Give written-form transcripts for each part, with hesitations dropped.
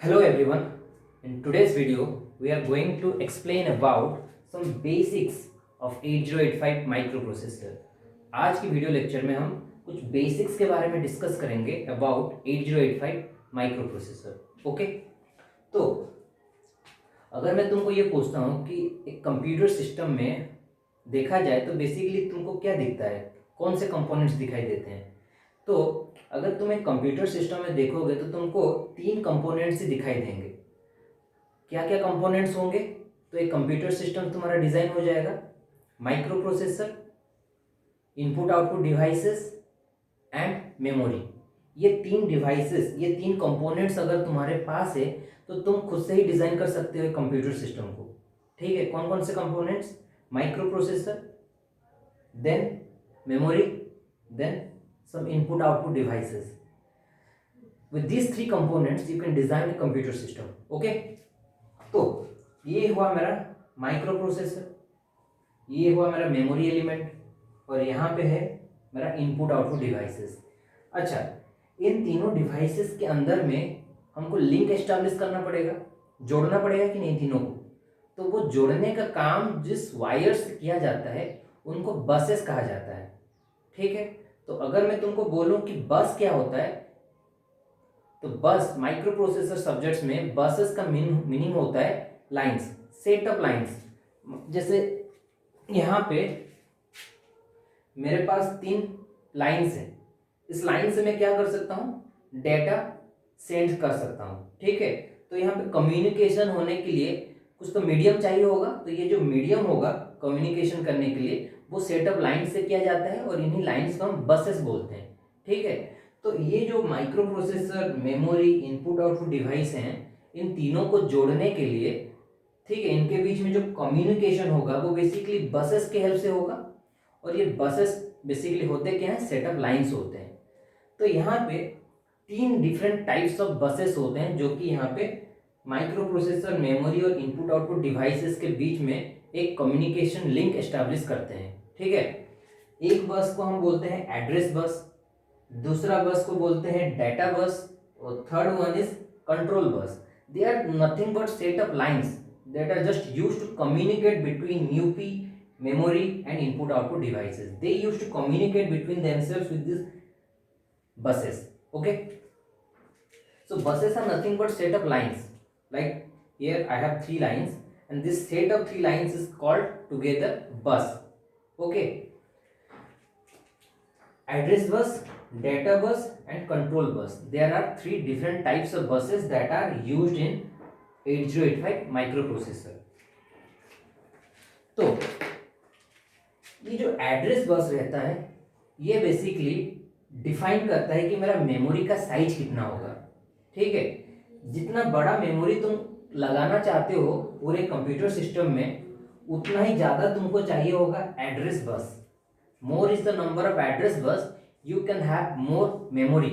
Hello everyone. In today's video, we are going to explain about some basics of 8085 microprocessor. आज की video lecture में हम कुछ basics के बारे में डिस्कस करेंगे अबाउट 8085 माइक्रोप्रोसेसर। ओके, तो अगर मैं तुमको ये पूछता हूँ कि एक कंप्यूटर सिस्टम में देखा जाए तो बेसिकली तुमको क्या दिखता है, कौन से कंपोनेंट्स दिखाई देते हैं। तो अगर तुम एक कंप्यूटर सिस्टम में देखोगे तो तुमको तीन कंपोनेंट्स ही दिखाई देंगे। क्या क्या कंपोनेंट्स होंगे? तो एक कंप्यूटर सिस्टम तुम्हारा डिजाइन हो जाएगा, micro processor, input output devices and memory. ये तीन डिवाइसेस, ये तीन कंपोनेंट्स अगर तुम्हारे पास है तो तुम खुद से ही डिजाइन कर सकते हो कंप्यूटर सिस्टम को। ठीक है, कौन कौन से components? Micro processor, then memory, then some input output devices. With these three components you can design a computer system. Okay, तो ये हुआ मेरा माइक्रो प्रोसेसर, ये हुआ मेरा मेमोरी एलिमेंट, और यहाँ पे है मेरा इनपुट आउटपुट डिवाइसेस। अच्छा, इन तीनों डिवाइसेस के अंदर में हमको लिंक एस्टैब्लिश करना पड़ेगा, जोड़ना पड़ेगा कि नहीं तीनों को। तो वो जोड़ने का काम जिस वायर से किया जाता है उनको बसेस कहा जाता है। ठीक है, तो अगर मैं तुमको बोलूं कि बस क्या होता है, तो बस माइक्रो प्रोसेसर सब्जेक्ट्स में बसेस का मीनिंग होता है लाइंस, सेट ऑफ लाइंस। जैसे यहाँ पे मेरे पास तीन लाइंस हैं, इस लाइन से मैं क्या कर सकता हूँ? डेटा सेंड कर सकता हूँ। ठीक है, तो यहाँ पे कम्युनिकेशन होने के लिए कुछ तो मीडियम चाहिए होगा, तो ये जो मीडियम होगा कम्युनिकेशन करने के लिए वो सेटअप लाइन से किया जाता है, और इन्हीं लाइंस को हम बसेस बोलते हैं। ठीक है, तो ये जो micro processor, memory, input output device हैं, इन तीनों को जोड़ने के लिए, ठीक है, इनके बीच में जो कम्युनिकेशन होगा वो बेसिकली बसेस के हेल्प से होगा। और ये बसेस बेसिकली होते क्या है? सेटअप लाइंस होते हैं। तो यहाँ पे तीन डिफरेंट टाइप्स ऑफ बसेस होते हैं जो कि यहाँ पे माइक्रो प्रोसेसर, मेमोरी और इनपुट आउटपुट डिवाइसेस के बीच में एक कम्युनिकेशन लिंक एस्टैब्लिश करते हैं। ठीक है, एक बस को हम बोलते हैं एड्रेस बस, दूसरा बस को बोलते हैं डेटा बस, और third one is control bus. They are nothing but set of lines that are just used to communicate between UP, memory and input output devices. They used to communicate between themselves with these buses. Okay, so buses are nothing but set of lines. Like here I have three lines, and this set of three lines is called together bus. Okay, address bus, data bus and control bus. There are three different types of buses that are used in 8085 microprocessor. तो ये जो address bus रहता है ये basically define करता है कि मेरा मेमोरी का साइज कितना होगा। ठीक है, जितना बड़ा मेमोरी तुम लगाना चाहते हो पूरे कंप्यूटर सिस्टम में, उतना ही ज़्यादा तुमको चाहिए होगा address bus. More is the number of address bus, you can have more memory.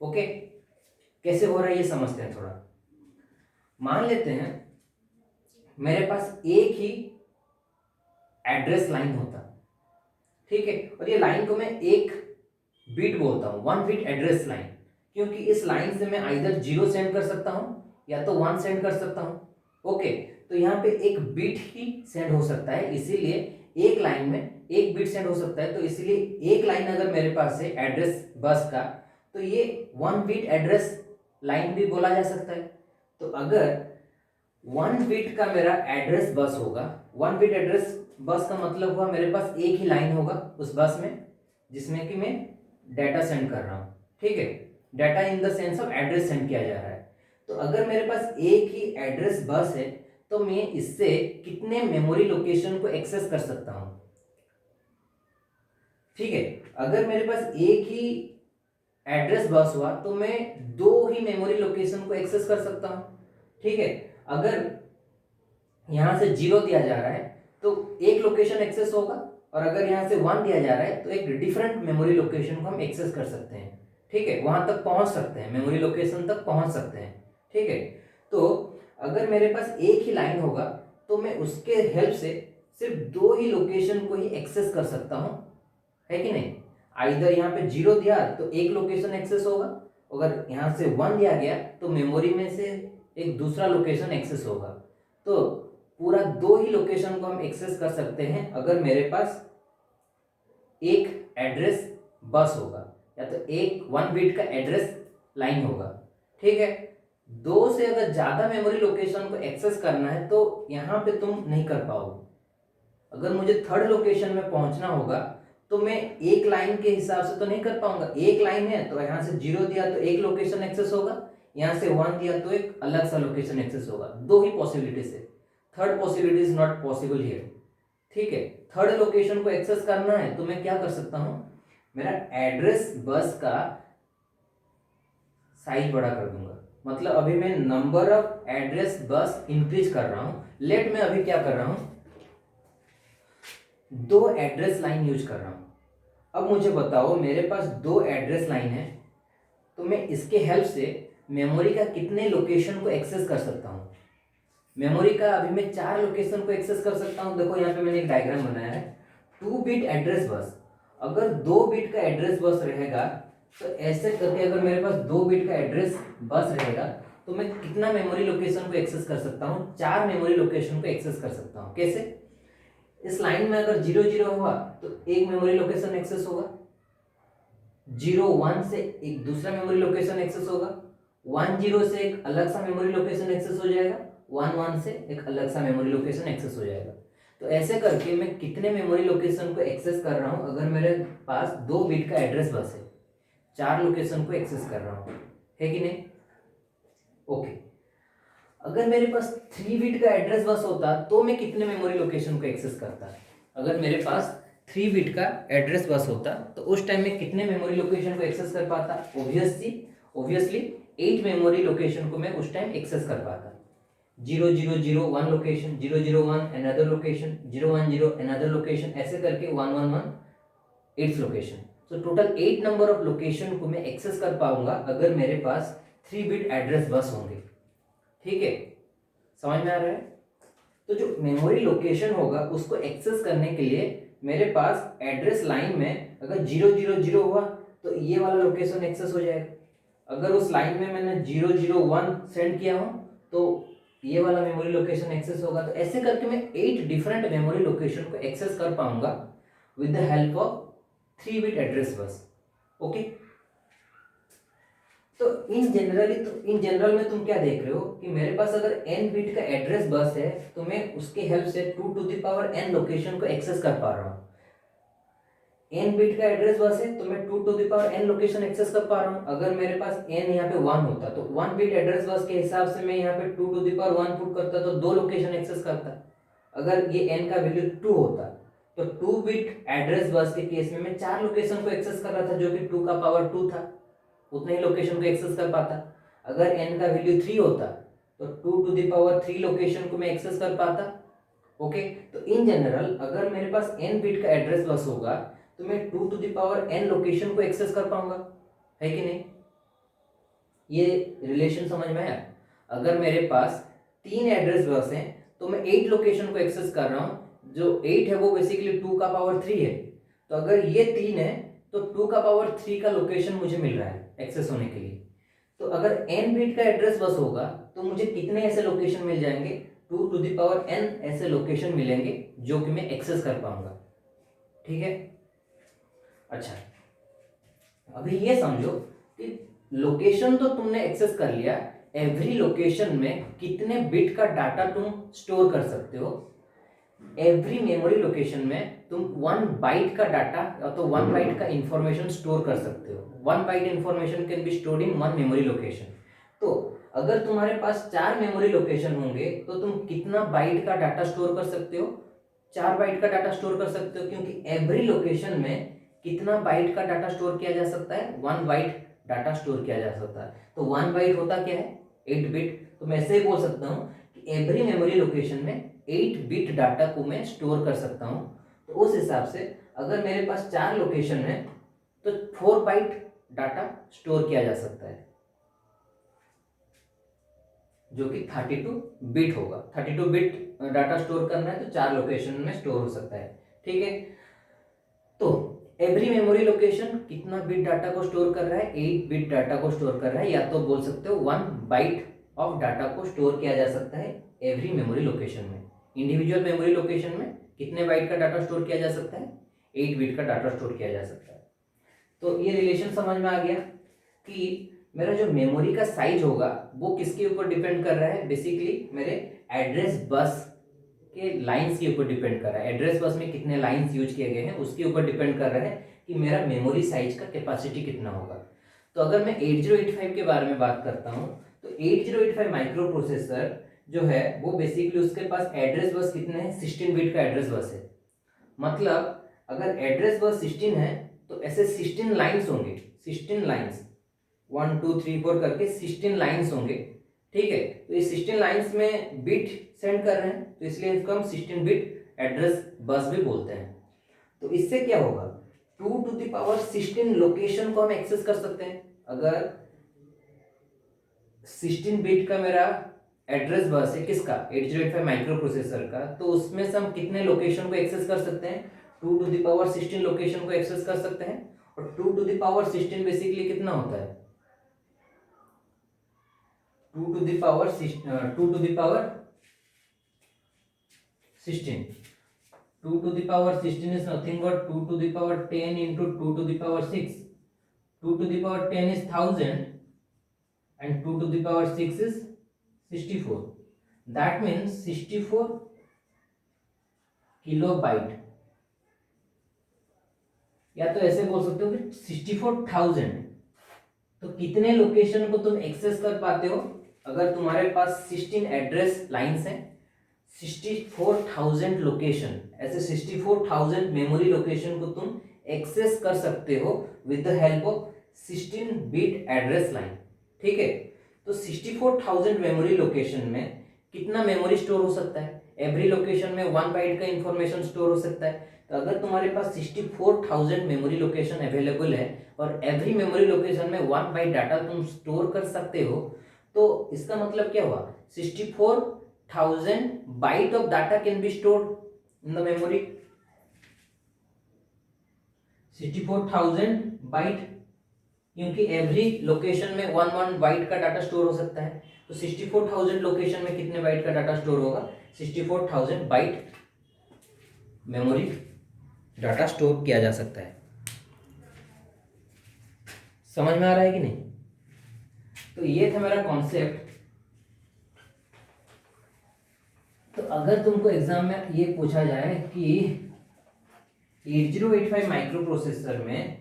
Okay, कैसे हो रहा है ये समझते हैं थोड़ा। मान लेते हैं मेरे पास एक ही एड्रेस लाइन होता, ठीक है, और ये लाइन को मैं एक बिट बोलता हूँ, 1 बिट एड्रेस लाइन, क्योंकि इस लाइन से मैं आइदर 0 सेंड कर सकता हूँ या तो 1 सेंड कर सकता हूँ। ओके, तो यहाँ पे एक बिट ही सेंड हो सकता है, इसीलिए एक लाइन में एक बिट सेंड हो सकता है। तो इसलिए एक लाइन अगर मेरे पास है एड्रेस बस का, तो ये 1 बिट एड्रेस लाइन भी बोला जा सकता है। तो अगर 1 बिट का मेरा एड्रेस बस होगा, 1 बिट एड्रेस बस का मतलब हुआ मेरे पास एक ही लाइन होगा उस बस में जिसमें कि मैं डाटा सेंड कर रहा हूँ। ठीक है, data in the sense of address send किया जा रहा है। तो अगर मेरे पास एक ही एड्रेस बस है तो मैं इससे कितने मेमोरी लोकेशन को एक्सेस कर सकता हूँ? ठीक है, अगर मेरे पास एक ही एड्रेस बस हुआ तो मैं 2 ही मेमोरी लोकेशन को एक्सेस कर सकता हूँ। ठीक है, अगर यहां से 0 दिया जा रहा है तो एक लोकेशन एक्सेस होगा, और अगर यहां से 1 दिया जा रहा है तो एक डिफरेंट मेमोरी लोकेशन को हम एक्सेस कर सकते हैं। ठीक है, वहां तक पहुंच सकते हैं, मेमोरी लोकेशन तक पहुंच सकते हैं। ठीक है, तो अगर मेरे पास एक ही लाइन होगा तो मैं उसके हेल्प से सिर्फ 2 ही लोकेशन को ही एक्सेस कर सकता हूं, है कि नहीं? आइदर यहाँ पे 0 दिया तो एक लोकेशन एक्सेस होगा, अगर यहाँ से 1 दिया गया तो मेमोरी में से एक दूसरा लोकेशन एक्सेस होगा। तो पूरा 2 ही लोकेशन को हम एक्सेस कर सकते हैं अगर मेरे पास एक एड्रेस बस होगा या तो एक 1 बिट का एड्रेस लाइन होगा। ठीक है, 2 से अगर ज़्यादा मेमोरी लोकेशन को एक्सेस करना है तो यहाँ पे तुम नहीं कर पाओगे। अगर मुझे थर्ड लोकेशन में पहुंचना होगा तो मैं एक लाइन के हिसाब से तो नहीं कर पाऊंगा। एक लाइन है तो यहाँ से 0 दिया तो एक लोकेशन एक्सेस होगा, यहाँ से 1 दिया तो एक अलग सा लोकेशन एक्सेस होगा। 2 ही पॉसिबिलिटीज है, third possibility is not possible here. ठीक है, थर्ड लोकेशन को एक्सेस करना है तो मैं क्या कर सकता हूं, मेरा एड्रेस बस का साइज बड़ा कर दूंगा। मतलब अभी मैं number of address bus increase कर रहा हूं। लेट मैं अभी क्या कर रहा हूं, 2 एड्रेस लाइन यूज कर रहा हूं। अब मुझे बताओ मेरे पास 2 एड्रेस लाइन है तो मैं इसके हेल्प से मेमोरी का कितने लोकेशन को एक्सेस कर सकता हूं। मेमोरी का अभी मैं 4 लोकेशन को एक्सेस कर सकता हूं। देखो यहाँ पे मैंने एक डायग्राम बनाया है, 2 बिट एड्रेस बस। अगर 2 बिट का एड्रेस बस रहेगा तो ऐसे करके अगर मेरे पास 2 बिट का एड्रेस बस रहेगा तो मैं कितना मेमोरी लोकेशन को एक्सेस कर सकता हूँ, 4 मेमोरी लोकेशन को एक्सेस कर सकता हूँ। कैसे, इस लाइन में अगर 0 0 हुआ तो एक मेमोरी लोकेशन एक्सेस होगा, 0 1 से एक दूसरा मेमोरी लोकेशन एक्सेस होगा, 1 0 से एक अलग सा मेमोरी लोकेशन एक्सेस हो जाएगा, 1 1 से एक अलग सा मेमोरी लोकेशन एक्सेस हो जाएगा। तो ऐसे करके मैं कितने मेमोरी लोकेशन को एक्सेस कर रहा हूँ, अगर मेरे पास 2 बिट का एड्रेस बस है, 4 लोकेशन को एक्सेस कर रहा हूँ, है कि नहीं। ओके, अगर मेरे पास 3 बिट का एड्रेस बस होता तो मैं कितने मेमोरी लोकेशन को एक्सेस करता। अगर मेरे पास 3 बिट का एड्रेस बस होता तो उस टाइम में कितने मेमोरी लोकेशन को एक्सेस कर पाता, ऑब्वियसली 8 मेमोरी लोकेशन को मैं उस टाइम एक्सेस कर पाता। 0 0 0 1 location, 0 0 1 another location, 0 1 0 another location, ऐसे करके 1 1 1 8 लोकेशन। तो टोटल 8 नंबर ऑफ लोकेशन को मैं एक्सेस कर पाऊंगा अगर मेरे पास 3 बिट एड्रेस बस होंगे। ठीक है, समझ में आ रहा है। तो जो मेमोरी लोकेशन होगा उसको एक्सेस करने के लिए मेरे पास एड्रेस लाइन में अगर 0 0 0 हुआ तो ये वाला लोकेशन एक्सेस हो जाएगा। अगर उस लाइन में मैंने 0 0 1 सेंड किया हूं तो ये वाला मेमोरी लोकेशन एक्सेस होगा। तो ऐसे करके मैं 8 डिफरेंट मेमोरी लोकेशन को एक्सेस कर पाऊंगा with the help of 3 bit address bus. Okay, तो इन जनरल में तुम क्या देख रहे हो कि मेरे पास अगर n बिट का एड्रेस बस है तो मैं उसके हेल्प से 2 to the power n location को एक्सेस कर पा रहा हूँ। n बिट का एड्रेस बस है तो मैं 2 to the power n location access कर पा रहा हूँ। अगर मेरे पास n यहाँ पे 1 होता तो 1 बिट एड्रेस बस के हिसाब से मैं यहाँ पे 2 टू द पावर 1 पुट करता तो 2 लोकेशन एक्सेस करता। अगर ये n का वैल्यू 2 होता तो 2 बिट एड्रेस बस के केस में मैं 4 लोकेशन को एक्सेस कर रहा था जो कि 2 का पावर 2 था, उतने ही लोकेशन को एक्सेस कर पाता। अगर n का वैल्यू 3 होता तो 2 टू द पावर 3 लोकेशन को मैं एक्सेस कर पाता। ओके, तो इन जनरल अगर मेरे पास n बिट का एड्रेस बस होगा तो मैं 2 to the power n location को एक्सेस कर पाऊंगा, है कि नहीं। ये रिलेशन समझ में आया। अगर मेरे पास 3 एड्रेस बस हैं तो मैं 8 लोकेशन को एक्सेस कर रहा हूँ। जो 8 है वो बेसिकली 2 का पावर 3 है। तो अगर ये 3 है तो 2 का पावर 3 का लोकेशन मुझे मिल रहा है एक्सेस होने के लिए। तो अगर n बिट का एड्रेस बस होगा तो मुझे कितने ऐसे लोकेशन मिल जाएंगे, 2 टू द पावर n ऐसे लोकेशन मिलेंगे जो कि मैं एक्सेस कर पाऊंगा। ठीक है, अच्छा अभी ये समझो कि लोकेशन तो तुमने एक्सेस कर लिया, एवरी लोकेशन में कितने बिट का डाटा तुम स्टोर कर सकते हो। एवरी मेमोरी लोकेशन में तुम 1 बाइट का डाटा या तो 1 बाइट का इंफॉर्मेशन स्टोर कर सकते हो। 1 byte information can be stored in 1 memory location. तो अगर तुम्हारे पास 4 मेमोरी लोकेशन होंगे तो तुम कितना बाइट का डाटा स्टोर कर सकते हो, 4 बाइट का डाटा स्टोर कर सकते हो, क्योंकि एवरी लोकेशन में कितना बाइट का डाटा स्टोर किया जा सकता है, 1 बाइट डाटा स्टोर किया जा सकता है। तो 1 बाइट होता क्या है, 8 बिट। तो मैं ऐसे ही बोल सकता हूँ कि एवरी मेमोरी लोकेशन में 8 बिट डाटा को मैं स्टोर कर सकता हूँ। तो उस हिसाब से अगर मेरे पास 4 लोकेशन है तो 4 बाइट डाटा स्टोर किया जा सकता है जो कि 32 बिट होगा। 32 बिट डाटा स्टोर करना है तो 4 लोकेशन में स्टोर हो सकता है। ठीक है, तो एवरी मेमोरी लोकेशन कितना बिट डाटा को स्टोर कर रहा है, 8 बिट डाटा को स्टोर कर रहा है, या तो बोल सकते हो 1 बाइट ऑफ डाटा को स्टोर किया जा सकता है एवरी मेमोरी लोकेशन में। इंडिविजुअल मेमोरी लोकेशन में कितने बाइट का डाटा स्टोर किया जा सकता है, 8 बिट का डाटा स्टोर किया जा सकता है। तो ये रिलेशन समझ में आ गया कि मेरा जो मेमोरी का साइज होगा वो किसके ऊपर डिपेंड कर रहा है, बेसिकली मेरे एड्रेस बस के लाइंस के ऊपर डिपेंड कर रहा है। एड्रेस बस में कितने लाइंस यूज किए गए हैं उसके ऊपर डिपेंड कर रहा है कि मेरा मेमोरी साइज का कैपेसिटी कितना होगा। तो अगर मैं 8085 के बारे में बात करता हूँ तो 8085 माइक्रो प्रोसेसर जो है वो बेसिकली उसके पास एड्रेस बस कितने हैं, 16 बिट का एड्रेस बस है। मतलब अगर एड्रेस बस 16 है तो ऐसे 16 लाइन्स होंगे, 16 लाइन्स 1 2 3 4 करके 16 लाइन्स होंगे। ठीक है, तो ये 16 लाइन्स में बिट सेंड कर रहे हैं तो इसलिए इसको हम 16 बिट एड्रेस बस भी बोलते हैं। तो इससे क्या होगा, 2 टू द पावर 16 लोकेशन को हम एक्सेस कर सकते हैं। अगर 16 बिट का मेरा एड्रेस बस है किसका, 8085 माइक्रो प्रोसेसर का, तो उसमें से हम कितने लोकेशन को एक्सेस कर सकते हैं, 2 टू द पावर 16 लोकेशन को एक्सेस कर सकते हैं। और 2 टू द पावर 16 बेसिकली कितना होता है, 2 to the power 16, 2 to the power 16, 2 to the power 16 is nothing but 2 to the power 10 into 2 to the power 6. 2 to the power 10 is 1000 and 2 to the power 6 is 64. That means 64 kilobyte, या तो ऐसे बोल सकते हो कि 64,000। तो कितने location को तुम एक्सेस कर पाते हो अगर तुम्हारे पास 16 एड्रेस लाइंस हैं, 64,000 लोकेशन, ऐसे 64,000 मेमोरी लोकेशन को तुम एक्सेस कर सकते हो with the help of 16 bit address line. ठीक है, तो 64,000 मेमोरी लोकेशन में कितना मेमोरी स्टोर हो सकता है, एवरी लोकेशन में 1 बाइट का इंफॉर्मेशन स्टोर हो सकता है। तो अगर तुम्हारे पास 64,000 मेमोरी लोकेशन अवेलेबल है और एवरी मेमोरी लोकेशन में 1 बाइट डाटा तुम स्टोर कर सकते हो, तो इसका मतलब क्या हुआ, 64,000 byte of data can be stored in the memory. 64,000 byte, क्योंकि एवरी लोकेशन में 1 बाइट का डाटा स्टोर हो सकता है। तो 64,000 लोकेशन में कितने बाइट का डाटा स्टोर होगा, 64,000 बाइट मेमोरी डाटा स्टोर किया जा सकता है। समझ में आ रहा है कि नहीं। तो ये था मेरा कॉन्सेप्ट। तो अगर तुमको एग्जाम में ये पूछा जाए कि 8085 माइक्रो प्रोसेसर में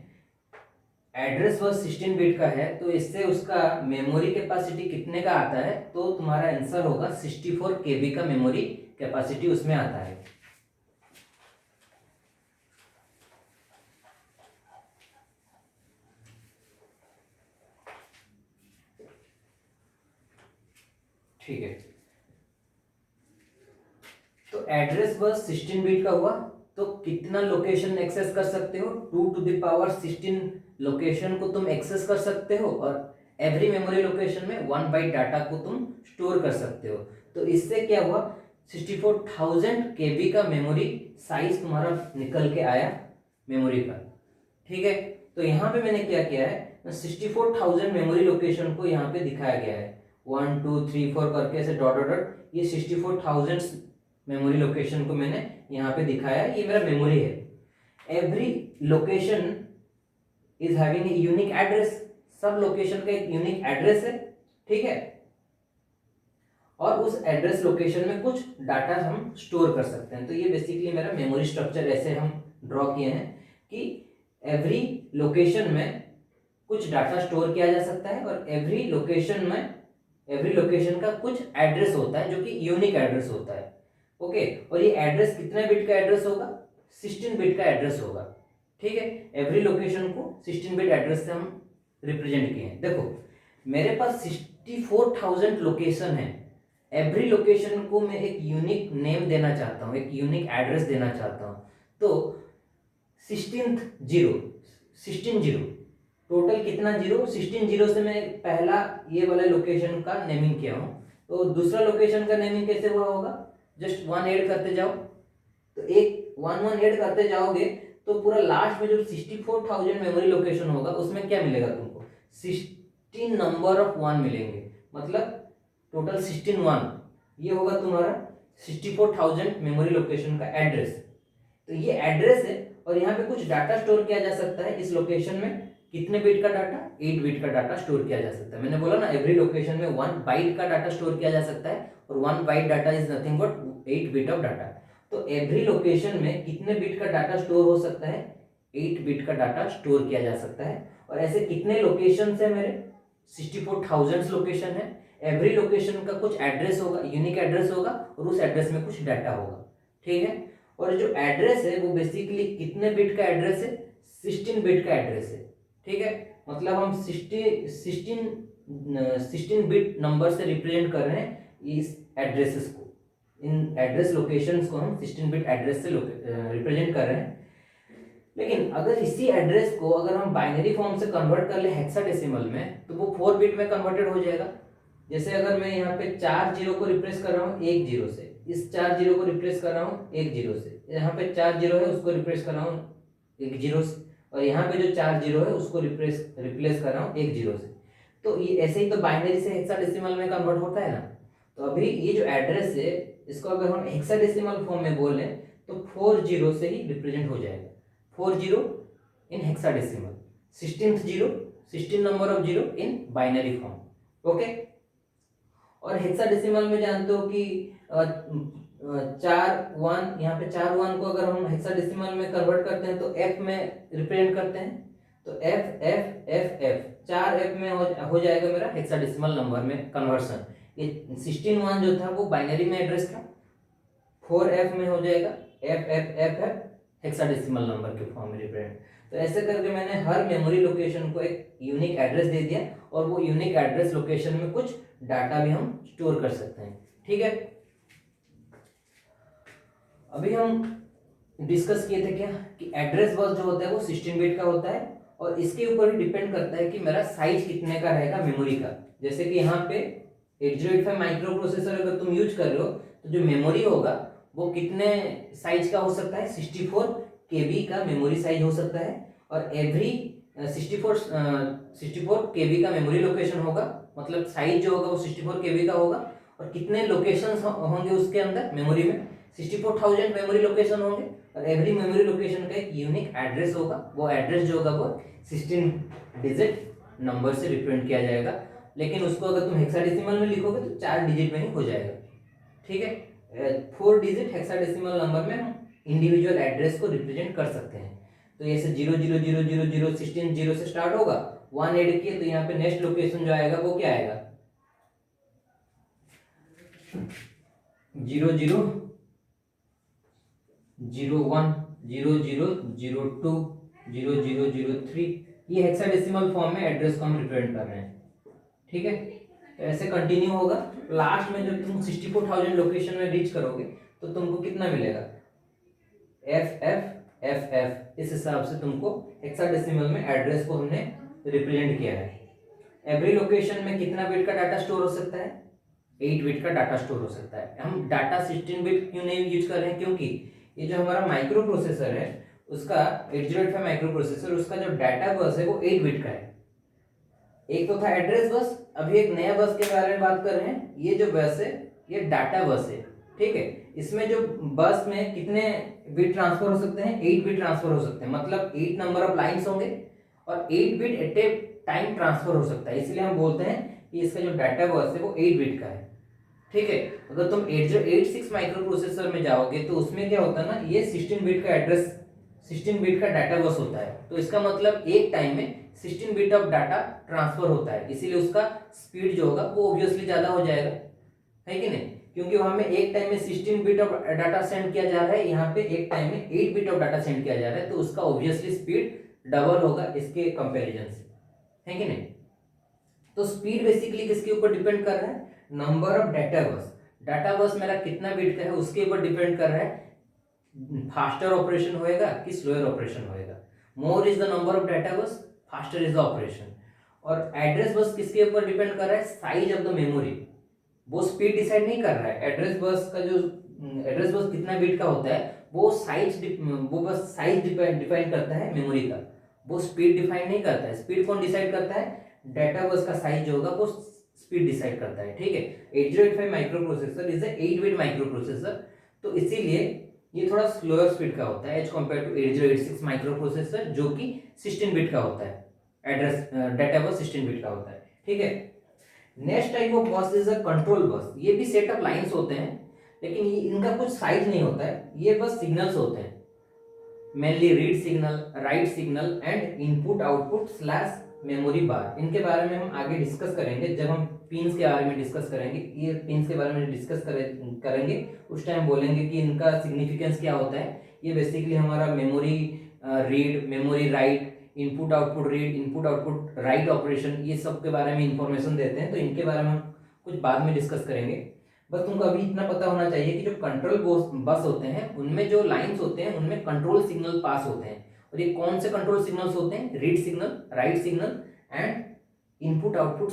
एड्रेस बस 16 बिट का है तो इससे उसका मेमोरी कैपेसिटी कितने का आता है, तो तुम्हारा आंसर होगा 64 KB का मेमोरी कैपेसिटी उसमें आता है। ठीक है, तो एड्रेस बस 16 बिट का हुआ तो कितना लोकेशन एक्सेस कर सकते हो, 2 टू द पावर 16 लोकेशन को तुम एक्सेस कर सकते हो और एवरी मेमोरी लोकेशन में 1 बाइट डाटा को तुम स्टोर कर सकते हो। तो इससे क्या हुआ, 64,000 KB का मेमोरी साइज तुम्हारा निकल के आया मेमोरी का। ठीक है, तो यहाँ पे मैंने क्या किया है, 64,000 मेमोरी लोकेशन को यहाँ पे दिखाया गया है 1 2 3 4 करके ऐसे डॉट डॉट डॉट, ये 64,000 मेमोरी लोकेशन को मैंने यहाँ पे दिखाया है, ये मेरा मेमोरी है। Every location is having a unique address, सब लोकेशन का एक यूनिक एड्रेस है। ठीक है, और उस एड्रेस लोकेशन में कुछ डाटा हम स्टोर कर सकते हैं। तो ये बेसिकली मेरा मेमोरी स्ट्रक्चर ऐसे हम ड्रॉ किए हैं कि एवरी लोकेशन में कुछ डाटा स्टोर किया जा सकता है और एवरी लोकेशन का कुछ एड्रेस होता है जो कि यूनिक एड्रेस होता है। ओके, और ये एड्रेस कितने बिट का एड्रेस होगा, 16 बिट का एड्रेस होगा। ठीक है, एवरी लोकेशन को 16 बिट एड्रेस से हम रिप्रेजेंट किए हैं। देखो मेरे पास 64,000 लोकेशन है, एवरी लोकेशन को मैं एक यूनिक नेम देना चाहता हूँ, एक यूनिक एड्रेस देना चाहता हूँ। तो 16 जीरो टोटल कितना जीरो, 16 जीरो से मैं पहला ये वाला लोकेशन का नेमिंग किया हूँ। तो दूसरा लोकेशन का नेमिंग कैसे हुआ होगा, जस्ट 1 ऐड करते जाओ, तो एक 1 1 ऐड करते जाओगे तो पूरा लास्ट में जो 64,000 मेमोरी लोकेशन होगा उसमें क्या मिलेगा तुमको, 16 नंबर ऑफ 1 मिलेंगे, मतलब टोटल 16 1, ये होगा तुम्हारा 64,000 मेमोरी लोकेशन का एड्रेस। तो ये एड्रेस है और यहाँ पे कुछ डाटा स्टोर किया जा सकता है। इस लोकेशन में कितने बिट का डाटा, 8 बिट का डाटा स्टोर किया जा सकता है। मैंने बोला ना एवरी लोकेशन में 1 बाइट का डाटा स्टोर किया जा सकता है और 1 byte data is nothing but 8 bit of data. तो एवरी लोकेशन में कितने बिट का डाटा स्टोर हो सकता है, 8 बिट का डाटा स्टोर किया जा सकता है। और ऐसे कितने लोकेशन है मेरे, 64,000 लोकेशन है। एवरी लोकेशन का कुछ एड्रेस होगा, यूनिक एड्रेस होगा और उस एड्रेस में कुछ डाटा होगा, ठीक है। और जो एड्रेस है वो बेसिकली कितने बिट का एड्रेस है, 16 बिट का एड्रेस है, ठीक है। मतलब हम 16 बिट नंबर से रिप्रेजेंट कर रहे हैं इस एड्रेसेस को, इन एड्रेस लोकेशंस को हम 16 बिट एड्रेस से रिप्रेजेंट कर रहे हैं। लेकिन अगर इसी एड्रेस को अगर हम बाइनरी फॉर्म से कन्वर्ट कर ले हेक्साडेसिमल में, तो वो 4 बिट में कन्वर्टेड हो जाएगा। जैसे अगर मैं यहाँ पे 4 जीरो को रिप्लेस कर रहा हूँ 1 जीरो से, इस 4 जीरो को रिप्लेस कर रहा हूँ 1 जीरो से, यहाँ पे 4 जीरो है उसको रिप्लेस कर रहा हूँ 1 जीरो से, और यहाँ पे जो 4 जीरो है उसको रिप्लेस कर रहा हूँ 1 जीरो से। तो ये ऐसे ही तो बाइनरी से हेक्साडेसिमल में कन्वर्ट होता है ना। तो अभी ये जो एड्रेस है इसको अगर हम हेक्साडेसिमल फॉर्म में बोलें तो 4 जीरो से ही रिप्रेजेंट हो जाएगा, 4 zero in hexadecimal, 16th zero, 16 number of zero in binary form, okay. और हेक्साडेसिमल में जानते हो कि 4 1, यहाँ पे 4 1 को अगर हम हेक्साडेसिमल में कन्वर्ट करते हैं तो एफ में रिप्रेजेंट करते हैं, तो F F F F 4 F में हो जाएगा मेरा हेक्साडेसिमल नंबर में कन्वर्सन। ये 16 1 जो था वो बाइनरी में एड्रेस था, 4 एफ में हो जाएगा F F F F hexadecimal number के फॉर्म में रिप्रेजेंट। तो ऐसे करके मैंने हर मेमोरी लोकेशन को एक यूनिक एड्रेस दे दिया और वो यूनिक एड्रेस लोकेशन में कुछ डाटा भी हम स्टोर कर सकते हैं, ठीक है। अभी हम डिस्कस किए थे क्या कि एड्रेस बस जो होता है वो 16 बिट का होता है और इसके ऊपर ही डिपेंड करता है कि मेरा साइज कितने का रहेगा मेमोरी का। जैसे कि यहाँ पे 8085 माइक्रो प्रोसेसर अगर तुम यूज कर रहे हो तो जो मेमोरी होगा वो कितने साइज का हो सकता है, 64 KB का मेमोरी साइज हो सकता है। और एवरी 64 KB का मेमोरी लोकेशन होगा, मतलब साइज जो होगा वो 64 KB का होगा। और कितने लोकेशंस होंगे उसके अंदर मेमोरी में, 64,000 मेमोरी लोकेशन होंगे और एवरी मेमोरी लोकेशन का एक यूनिक एड्रेस होगा। वो एड्रेस जो होगा वो 16 डिजिट नंबर से रिप्रेजेंट किया जाएगा। लेकिन उसको अगर तुम हेक्साडेसिमल में लिखोगे तो 4 डिजिट में ही हो जाएगा, ठीक है। 4 डिजिट हेक्साडेसिमल नंबर में हम इंडिविजुअल एड्रेस को रिप्रेजेंट कर सकते हैं। तो ऐसे 00000 16 जीरो से स्टार्ट होगा, 1 ऐड किए तो यहाँ पे नेक्स्ट लोकेशन जो आएगा वो क्या आएगा, 00 01 0002 0003, ये हेक्साडेसिमल फॉर्म में एड्रेस को हम रिप्रेजेंट कर रहे हैं, ठीक है। तो ऐसे कंटिन्यू होगा। लास्ट में जब तुम 64,000 लोकेशन में रीच करोगे तो तुमको कितना मिलेगा, एफ एफ एफ एफ। इस हिसाब से तुमको हेक्साडेसिमल में एड्रेस को हमने रिप्रेजेंट किया है। एवरी लोकेशन में कितना बिट का डाटा स्टोर हो सकता है, 8 बिट का डाटा स्टोर हो सकता है। हम डाटा 16 बिट क्यों नहीं यूज कर रहे हैं, क्योंकि ये जो हमारा माइक्रो प्रोसेसर है उसका 8085 माइक्रो प्रोसेसर, उसका जो डाटा बस है वो 8 बिट का है। एक तो था एड्रेस बस, अभी एक नया बस के बारे में बात कर रहे हैं। ये जो बस है ये डाटा बस है, ठीक है। इसमें जो बस में कितने बिट ट्रांसफर हो सकते हैं, 8 बिट ट्रांसफर हो सकते हैं, मतलब 8 नंबर ऑफ लाइंस होंगे और 8 bit at a time transfer हो सकता है। इसलिए हम बोलते हैं कि इसका जो डाटा बस है वो 8 बिट का है, ठीक है। अगर तुम 8086 माइक्रो प्रोसेसर में जाओगे तो उसमें क्या होता है ना, ये 16 बिट का एड्रेस, 16 बिट का डाटा बस होता है। तो इसका मतलब एक टाइम में 16 बिट ऑफ डाटा ट्रांसफर होता है, इसीलिए उसका स्पीड जो होगा वो ऑब्वियसली ज्यादा हो जाएगा, है कि नहीं। क्योंकि वहां में एक टाइम में 16 बिट ऑफ डाटा सेंड किया जा रहा है, यहाँ पे एक टाइम में 8 बिट ऑफ डाटा सेंड किया जा रहा है, तो उसका ऑब्वियसली स्पीड डबल होगा इसके कंपैरिजन से, है कि नहीं। तो स्पीड बेसिकली किसके ऊपर डिपेंड कर रहा है, नंबर ऑफ डाटा बस। डाटा बस मेरा कितना बिट का है उसके ऊपर डिपेंड कर रहा है फास्टर ऑपरेशन होएगा कि स्लोअर ऑपरेशन होएगा। More is the number of data बस, फास्टर इज द ऑपरेशन। और एड्रेस बस किसके ऊपर डिपेंड कर रहा है, साइज ऑफ द मेमोरी। वो स्पीड डिसाइड नहीं कर रहा है, एड्रेस बस का जो एड्रेस बस कितना बिट का होता है वो वो बस साइज डिफाइन करता है मेमोरी का, वो स्पीड डिफाइन नहीं करता है। स्पीड कौन डिसाइड करता है? डाटा बस का साइज जो होगा वो स्पीड डिसाइड करता है, ठीक है। 8085 micro processor is 8 bit micro processor, तो इसीलिए ये थोड़ा स्लोअर स्पीड का होता है as compare to 8086 micro processor जो कि 16 बिट का होता है, एड्रेस डाटा बस 16 बिट का होता है, ठीक है। नेक्स्ट टाइप ऑफ बस इज अ कंट्रोल बस। ये भी सेट ऑफ लाइंस होते हैं, लेकिन इनका कुछ साइज नहीं होता है, ये बस सिग्नल्स होते हैं, mainly read signal, write signal and input output slash memory bar. इनके बारे में हम आगे डिस्कस करेंगे, जब हम पिन्स के बारे में डिस्कस करेंगे, ये पिन्स के बारे में डिस्कस करेंगे उस टाइम बोलेंगे कि इनका सिग्निफिकेंस क्या होता है। ये बेसिकली हमारा memory read, memory write, input output read, input output write operation, ये सब के बारे में इंफॉर्मेशन देते हैं, तो इनके बारे में हम कुछ बाद में डिस्कस करेंगे। बस तुमको अभी इतना पता होना चाहिए कि जो कंट्रोल बस होते हैं उनमें जो लाइंस होते हैं उनमें कंट्रोल सिग्नल पास होते हैं, और ये कौन से कंट्रोल सिग्नल्स होते हैं? Read signal, write signal and input output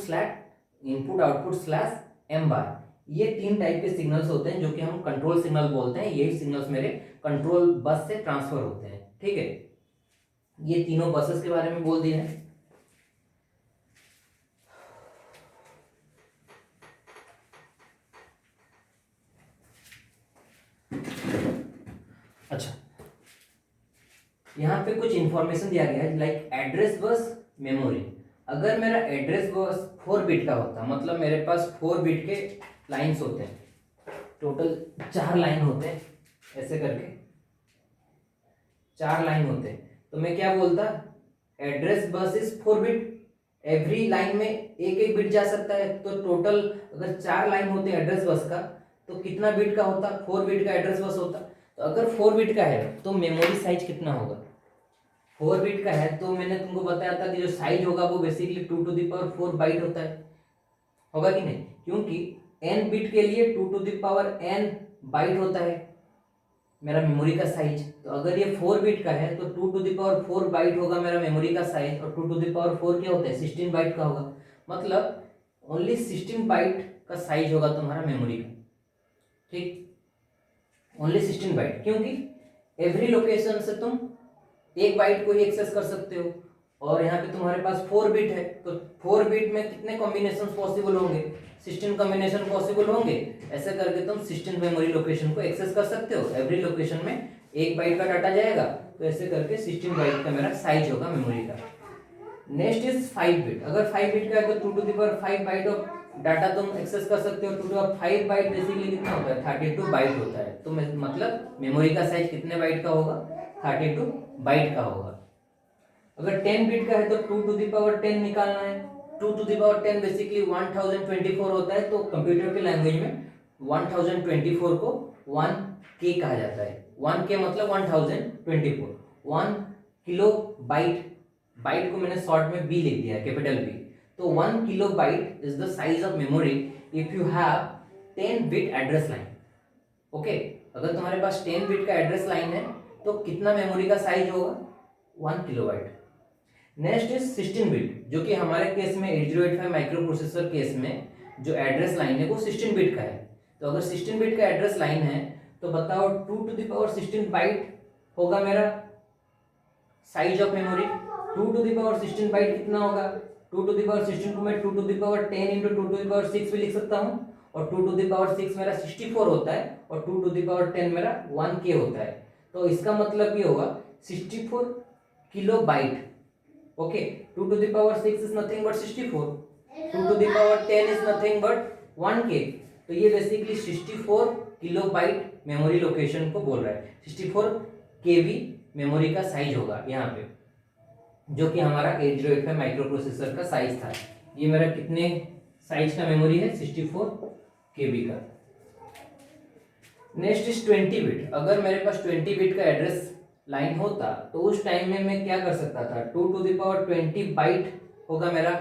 slash M bar. ये 3 टाइप के सिग्नल्स होते हैं जो कि हम कंट्रोल सिग्नल बोलते हैं। यही सिग्नल्स मेरे कंट्रोल बस से ट्रांसफर होते हैं, ठीक है। ये तीनों बसेस के बारे में बोल दिए हैं। अच्छा, यहाँ पे कुछ इंफॉर्मेशन दिया गया है, लाइक एड्रेस बस मेमोरी। अगर मेरा एड्रेस बस 4 बिट का होता, मतलब मेरे पास 4 बिट के लाइंस होते हैं, टोटल 4 लाइन होते हैं, ऐसे करके 4 लाइन होते हैं, तो मैं क्या बोलता? Address bus is 4 bit. Every line में एक एक बिट जा सकता है, तो टोटल अगर 4 लाइन होते हैं एड्रेस बस का, तो कितना बिट का होता? 4 बिट का एड्रेस बस होता। तो अगर 4 बिट का है तो मेमोरी साइज कितना होगा? 4 बिट का है तो मैंने तुमको बताया था कि जो साइज होगा वो basically 2 to the power 4 byte होता है, होगा कि नहीं? क्योंकि n बिट के लिए 2 to the power n byte होता है मेरा मेमोरी का साइज। तो अगर ये 4 बिट का है तो 2 टू द पावर 4 बाइट होगा मेरा मेमोरी का साइज, और 2 टू द पावर 4 क्या होता है? 16 बाइट का होगा। मतलब ओनली 16 बाइट का साइज होगा तुम्हारा मेमोरी का, ठीक, ओनली 16 बाइट। क्योंकि एवरी लोकेशन से तुम 1 बाइट को ही एक्सेस कर सकते हो, और यहाँ पे तुम्हारे पास 4 बिट है, तो 4 बिट में कितने कॉम्बिनेशन पॉसिबल होंगे? 16 कॉम्बिनेशन पॉसिबल होंगे। ऐसे करके तुम 16 मेमोरी लोकेशन को एक्सेस कर सकते हो। एवरी लोकेशन में 1 बाइट का डाटा जाएगा, तो ऐसे करके 16 बाइट का मेरा साइज होगा मेमोरी का। Next is 5 bit. अगर 5 बिट का है तो 2 to the power 5 byte of data तुम एक्सेस कर सकते हो। 2 to the power 5 byte basically कितना होता है? 32 बाइट होता है। तो मतलब मेमोरी का साइज कितने बाइट का होगा? 32 बाइट का होगा। अगर 10 बिट का है तो 2 टू द पावर 10 निकालना है। 2 टू द पावर 10 बेसिकली 1024 होता है, तो कंप्यूटर के लैंग्वेज में 1024 को 1K कहा जाता है। 1K मतलब 1024, 1 किलो बाइट, बाइट को मैंने शॉर्ट में बी लिख दिया, कैपिटल बी। तो 1 kilo byte is the size of memory if you have 10 bit address line. Okay, अगर तुम्हारे पास 10 बिट का एड्रेस लाइन है तो कितना मेमोरी का साइज होगा? 1 kilo byte. Next is 16 bit, जो कि हमारे केस में 8085 माइक्रो प्रोसेसर केस में जो एड्रेस लाइन है वो 16 बिट का है। तो अगर 16 बिट का एड्रेस लाइन है तो बताओ 2 टू द पावर 16 बाइट होगा मेरा size of memory. 2 to the power 16 byte कितना होगा? 2 टू द पावर 16 को मैं 2 to the power 10 into 2 to the power 6 भी लिख सकता हूँ, और 2 टू द पावर 6 मेरा 64 होता है, और 2 टू द पावर 10 मेरा 1K होता है। तो इसका मतलब ये होगा 64 kilo byte. Okay, 2 to the power 6 is nothing but 64, 2 to the power 10 is nothing but 1K। तो ये basically 64 kilo byte memory location को बोल रहा है। 64 KB मेमोरी का साइज होगा यहाँ पे, जो कि हमारा 8085 माइक्रो प्रोसेसर का साइज था। ये मेरा कितने साइज का मेमोरी है? 64 KB का। Next is 20 bit. अगर मेरे पास 20 बिट का एड्रेस लाइन होता तो उस टाइम में मैं क्या कर सकता था? 2 टू द पावर 20 बाइट होगा मेरा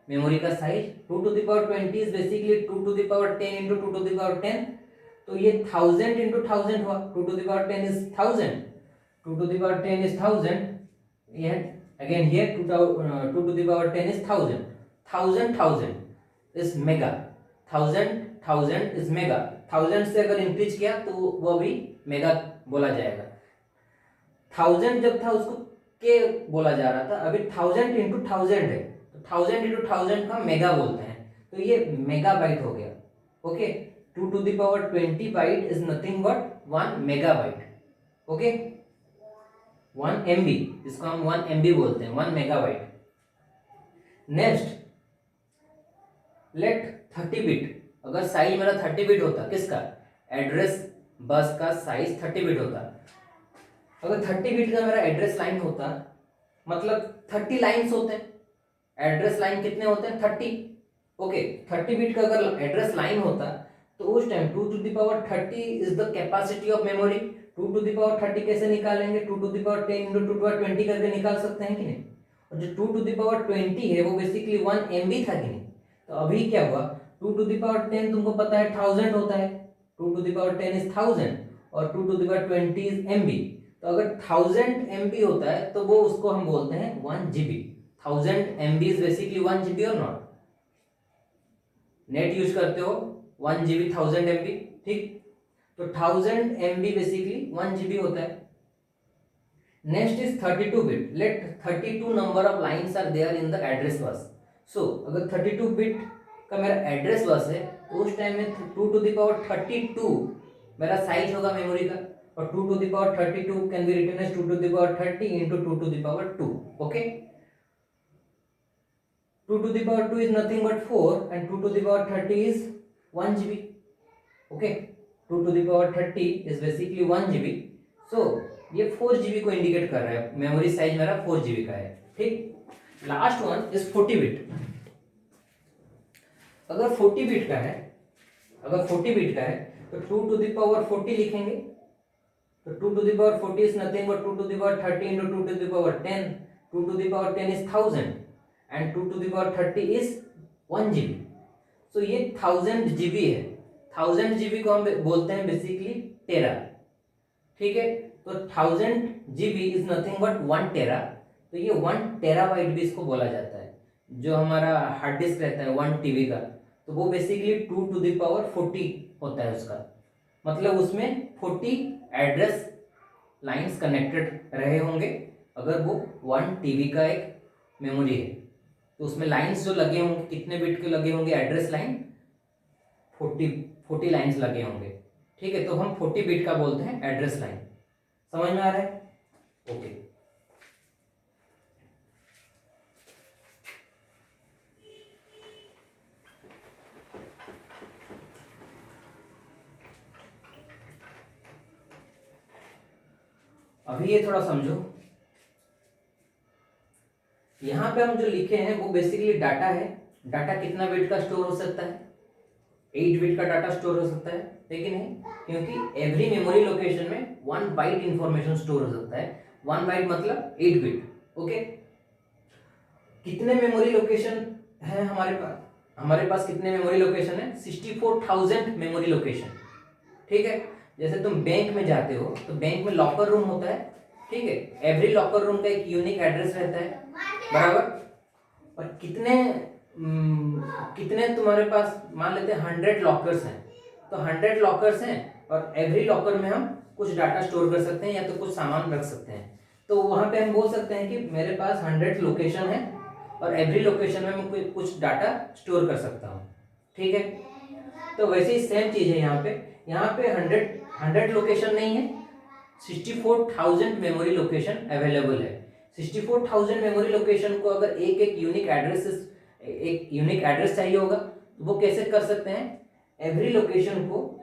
मेमोरी का size. 2 to the power 20 is basically 2 to the power 10 into 2 to the power 10, तो ये 1000 इंटू 1000 हुआ। 2 to the power 10 is 1000, 2 to the power 10 is 1000, again here 2 to the power 10 is 1000, 1000 is mega, 1000 is mega. 1000 से अगर increase किया तो वो भी mega बोला जाएगा। 1000 जब था उसको के बोला जा रहा था, अभी 1000 इंटू 1000 है, तो 1000 इंटू 1000 का मेगा बोलते हैं, तो ये मेगाबाइट हो गया। Okay, 2 to the power 20 byte is nothing but 1 megabyte. Okay, 1 MB, इसको हम 1 MB बोलते हैं, 1 मेगाबाइट। नेक्स्ट, लेट 30 बिट, अगर साइज मेरा 30 बिट होता, किसका, एड्रेस बस का साइज 30 बिट होता, अगर 30 बिट का मेरा एड्रेस लाइन होता, मतलब 30 लाइन्स होते हैं, एड्रेस लाइन कितने होते हैं, 30। ओके, 30 बिट का अगर एड्रेस लाइन होता तो उस time 2 to the power 30 is the capacity of memory. 2 to the power 30 कैसे निकालेंगे, 2 to the power 10 into 2 to power 20 करके निकाल सकते हैं कि नहीं। और जो 2 टू द पावर 20 है वो बेसिकली 1 MB था कि नहीं। तो अभी क्या हुआ, 2 टू द पावर 10 तुमको पता है 1000 होता है, 2 टू द पावर 10 इज 1000 और 2 to the power 20 is MB। तो अगर 1000 MB होता है तो वो उसको हम बोलते हैं 1 GB। 1000 MB is basically 1 GB और नॉट। नेट यूज करते हो 1 GB 1000 MB, ठीक, तो 1000 MB बेसिकली 1 GB होता है। Next is 32 bit, let 32 number of lines are there in the address bus. So अगर 32 बिट का मेरा एड्रेस बस है तो उस टाइम में 2 टू द पावर 32 मेरा साइज होगा मेमोरी का, और 2 to the power 32 can be written as 2 to the power 30 into 2 to the power 2। Okay, 2 to the power 2 is nothing but 4 and 2 to the power 30 is 1 GB. Okay, 2 to the power 30 is basically 1 GB. So ये 4 GB को indicate कर रहा है, memory size मेरा 4 GB का है, ठीक। Last one is 40 bit. अगर 40 बिट का है, अगर 40 बिट का है तो 2 to the power 40 लिखेंगे, तो 2 to the power 40 is nothing but 2 to the power 30 into 2 to the power 10, 2 to the power 10 is 1000 and 2 to the power 30 is 1 GB। so ये 1000 GB है, 1000 GB को हम बोलते हैं बेसिकली टेरा, ठीक है। तो 1000 GB इज नथिंग बट 1 टेरा, तो ये 1 टेराबाइट भी इसको बोला जाता है। जो हमारा हार्ड डिस्क रहता है 1 TB का, तो वो बेसिकली 2 टू द पावर 40 होता है उसका, मतलब उसमें 40 एड्रेस लाइंस कनेक्टेड रहे होंगे। अगर वो 1 TB का एक मेमोरी है तो उसमें लाइंस जो लगे होंगे, कितने बिट के लगे होंगे एड्रेस लाइन, 40 लाइंस लगे होंगे, ठीक है। तो हम 40 बिट का बोलते हैं एड्रेस लाइन। समझ में आ रहा है? ओके, अभी ये थोड़ा समझो। यहां पे हम जो लिखे हैं वो बेसिकली डाटा है। डाटा कितना बिट का स्टोर हो सकता है, 8 बिट का डाटा स्टोर हो सकता है, लेकिन नहीं, क्योंकि एवरी मेमोरी लोकेशन में 1 बाइट इंफॉर्मेशन स्टोर हो सकता है। 1 बाइट मतलब 8 बिट। ओके, कितने मेमोरी लोकेशन है हमारे पास, हमारे पास कितने मेमोरी लोकेशन है, 64,000 मेमोरी लोकेशन, ठीक है। जैसे तुम बैंक में जाते हो तो बैंक में लॉकर रूम होता है, ठीक है। एवरी लॉकर रूम का एक यूनिक एड्रेस रहता है, बराबर। और कितने तुम्हारे पास, मान लेते हैं 100 लॉकर्स हैं, तो 100 लॉकर्स हैं और एवरी लॉकर में हम कुछ डाटा स्टोर कर सकते हैं या तो कुछ सामान रख सकते हैं। तो वहां पे हम बोल सकते हैं कि मेरे पास 100 लोकेशन है और एवरी लोकेशन में मैं कुछ डाटा स्टोर कर सकता हूँ, ठीक है। तो वैसे ही सेम चीज है यहाँ पे 100 लोकेशन नहीं है, 64,000 मेमोरी लोकेशन अवेलेबल है। 64,000 मेमोरी लोकेशन को अगर एक यूनिक एड्रेस चाहिए होगा तो वो कैसे कर सकते हैं, एवरी लोकेशन को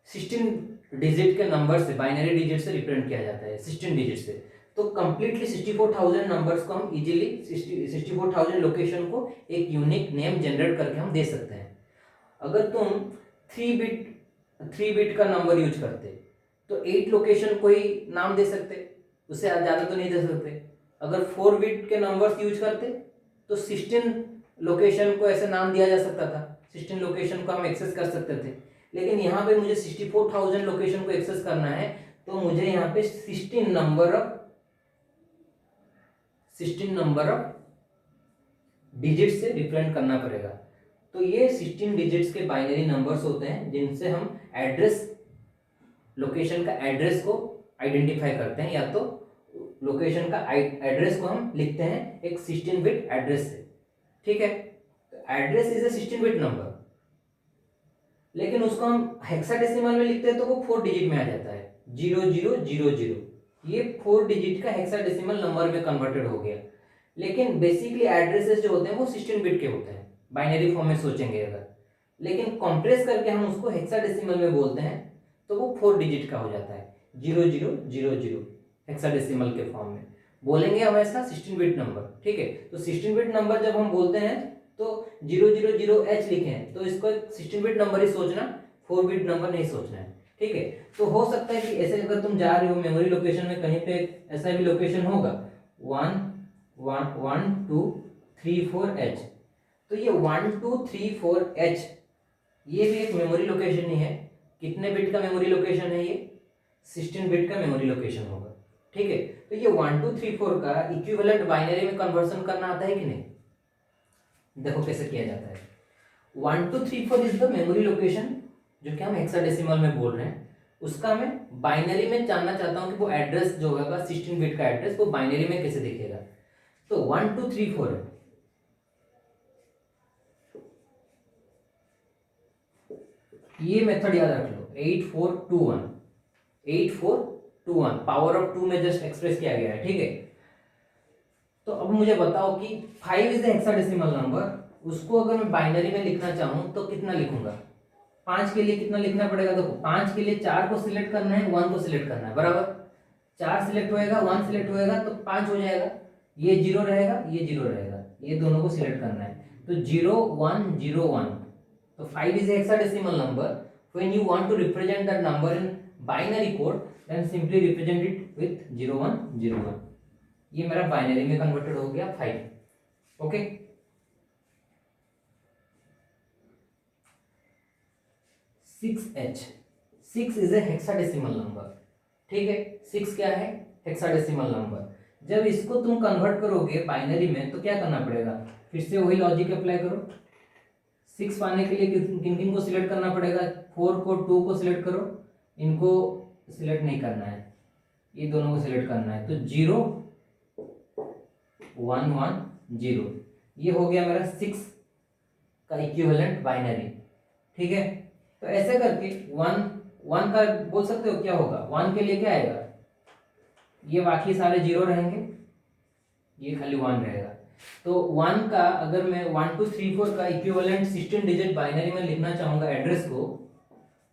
16 डिजिट के नंबर से, बाइनरी डिजिट से रिप्रेजेंट किया जाता है, 16 डिजिट से। तो कंप्लीटली 64,000 नंबर्स को हम इजीली 64,000 लोकेशन को एक यूनिक नेम जनरेट करके हम दे सकते हैं। अगर तुम 3 बिट का नंबर यूज करते तो 8 लोकेशन को ही नाम दे सकते, उससे ज़्यादा तो नहीं दे सकते। अगर 4 बिट के नंबर्स यूज करते तो 16 लोकेशन को ऐसे नाम दिया जा सकता था, 16 लोकेशन को हम एक्सेस कर सकते थे। लेकिन यहाँ पे मुझे 64,000 लोकेशन को एक्सेस करना है, तो मुझे यहाँ पे 16 नंबर ऑफ डिजिट से रिप्रेजेंट करना पड़ेगा। तो ये 16 डिजिट्स के बाइनरी नंबर्स होते हैं जिनसे हम एड्रेस, लोकेशन का एड्रेस को आइडेंटिफाई करते हैं, या तो लोकेशन का एड्रेस को हम लिखते हैं एक 16 बिट एड्रेस से, ठीक है। Address is a 16 bit number, लेकिन उसको हम हेक्साडेसिमल में लिखते हैं तो वो 4 डिजिट में आ जाता है, 0000। ये 4 डिजिट का हेक्साडेसिमल नंबर में कन्वर्टेड हो गया। लेकिन बेसिकली एड्रेसेस जो होते हैं वो 16 बिट के होते हैं, बाइनरी फॉर्म में सोचेंगे अगर, लेकिन कंप्रेस करके हम उसको हेक्साडेसिमल में बोलते हैं तो वो 4 डिजिट का हो जाता है, 0000 हेक्साडेसिमल के फॉर्म में बोलेंगे हमेशा 16 बिट नंबर, ठीक है। तो 16 बिट नंबर जब हम बोलते हैं तो 000H लिखे हैं तो इसको 16 बिट नंबर ही सोचना, 4 बिट नंबर नहीं सोचना है, ठीक है। तो हो सकता है कि ऐसे अगर तुम जा रहे हो मेमोरी लोकेशन में कहीं पे ऐसा भी लोकेशन होगा 1 1 1 2 3 4 H, तो ये 1 2 3 4 H ये भी एक मेमोरी लोकेशन ही है। कितने बिट का मेमोरी लोकेशन है ये? 16 बिट का मेमोरी लोकेशन होगा, ठीक है। तो ये 1 2 3 4 का इक्विवेलेंट बाइनरी में कन्वर्सन करना आता है कि नहीं? देखो कैसे किया जाता है। 1 2 3 4 इज द मेमोरी लोकेशन जो कि हम हेक्साडेसिमल में बोल रहे हैं, उसका मैं बाइनरी में जानना चाहता हूं कि वो एड्रेस जो होगा 16 बिट का एड्रेस वो बाइनरी में कैसे दिखेगा। तो 1 2 3 4 है, ये मेथड याद रख लो, 8421 पावर ऑफ 2 में जस्ट एक्सप्रेस किया गया है, ठीक है। तो अब मुझे बताओ कि 5 इज हेक्साडेसिमल नंबर, उसको अगर मैं बाइनरी में लिखना चाहूं तो कितना लिखूंगा? 5 के लिए कितना लिखना पड़ेगा? देखो 5 के लिए 4 को सिलेक्ट करना है, 1 को सिलेक्ट करना है, बराबर। 4 सिलेक्ट होएगा, 1 सिलेक्ट होएगा तो 5 हो जाएगा, ये 0 रहेगा, ये 0 रहेगा, ये दोनों को सिलेक्ट करना है। तो 0 1 0 1, तो 5 is a hexadecimal number. When you want to represent that number in binary code, then simply represent it with 0 1 0 1. ये मेरा बाइनरी में कन्वर्टेड हो गया 5, okay. Six is a hexadecimal number, ठीक है। 6 क्या है? Hexadecimal number. जब इसको तुम कन्वर्ट करोगे बाइनरी में तो क्या करना पड़ेगा? फिर से वही लॉजिक अप्लाई करो। 6 पाने के लिए किन किन को सिलेक्ट करना पड़ेगा? 4 को 2 को सिलेक्ट करो, इनको सिलेक्ट नहीं करना है, ये दोनों को सिलेक्ट करना है। तो 0 1 1 0, ये हो गया मेरा 6 का इक्विवेलेंट बाइनरी, ठीक है। तो ऐसे करके 1 का बोल सकते हो क्या होगा? 1 के लिए क्या आएगा? ये बाकी सारे 0 रहेंगे, ये खाली 1 रहेगा। तो 1 का अगर मैं 1 2 3 4 का इक्विवेलेंट 16 डिजिट बाइनरी में लिखना चाहूंगा एड्रेस को,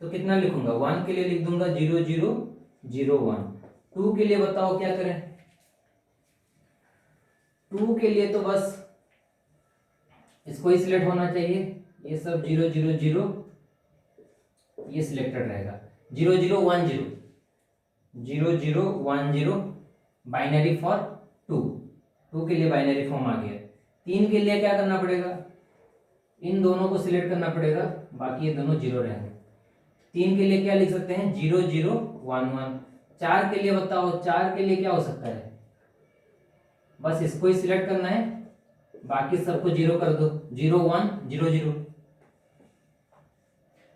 तो कितना लिखूंगा? 1 के लिए लिख दूंगा 0 0 0 1। 2 के लिए बताओ क्या करें? 2 के लिए तो बस इसको ही सिलेक्ट होना चाहिए, ये सब 0 0 0 ये सिलेक्टेड रहेगा। 0 0 1 0 0 0 1 0 बाइनरी फॉर 2 के लिए बाइनरी फॉर्म आ गया। 3 के लिए क्या करना पड़ेगा? इन दोनों को सिलेक्ट करना पड़ेगा, बाकी ये दोनों 0 रहेंगे। 3 के लिए क्या लिख सकते हैं? 0 0 1 1। 4 के लिए बताओ, 4 के लिए क्या हो सकता है? बस इसको ही सिलेक्ट करना है, बाकी सबको 0 कर दो, 0 1 0 0।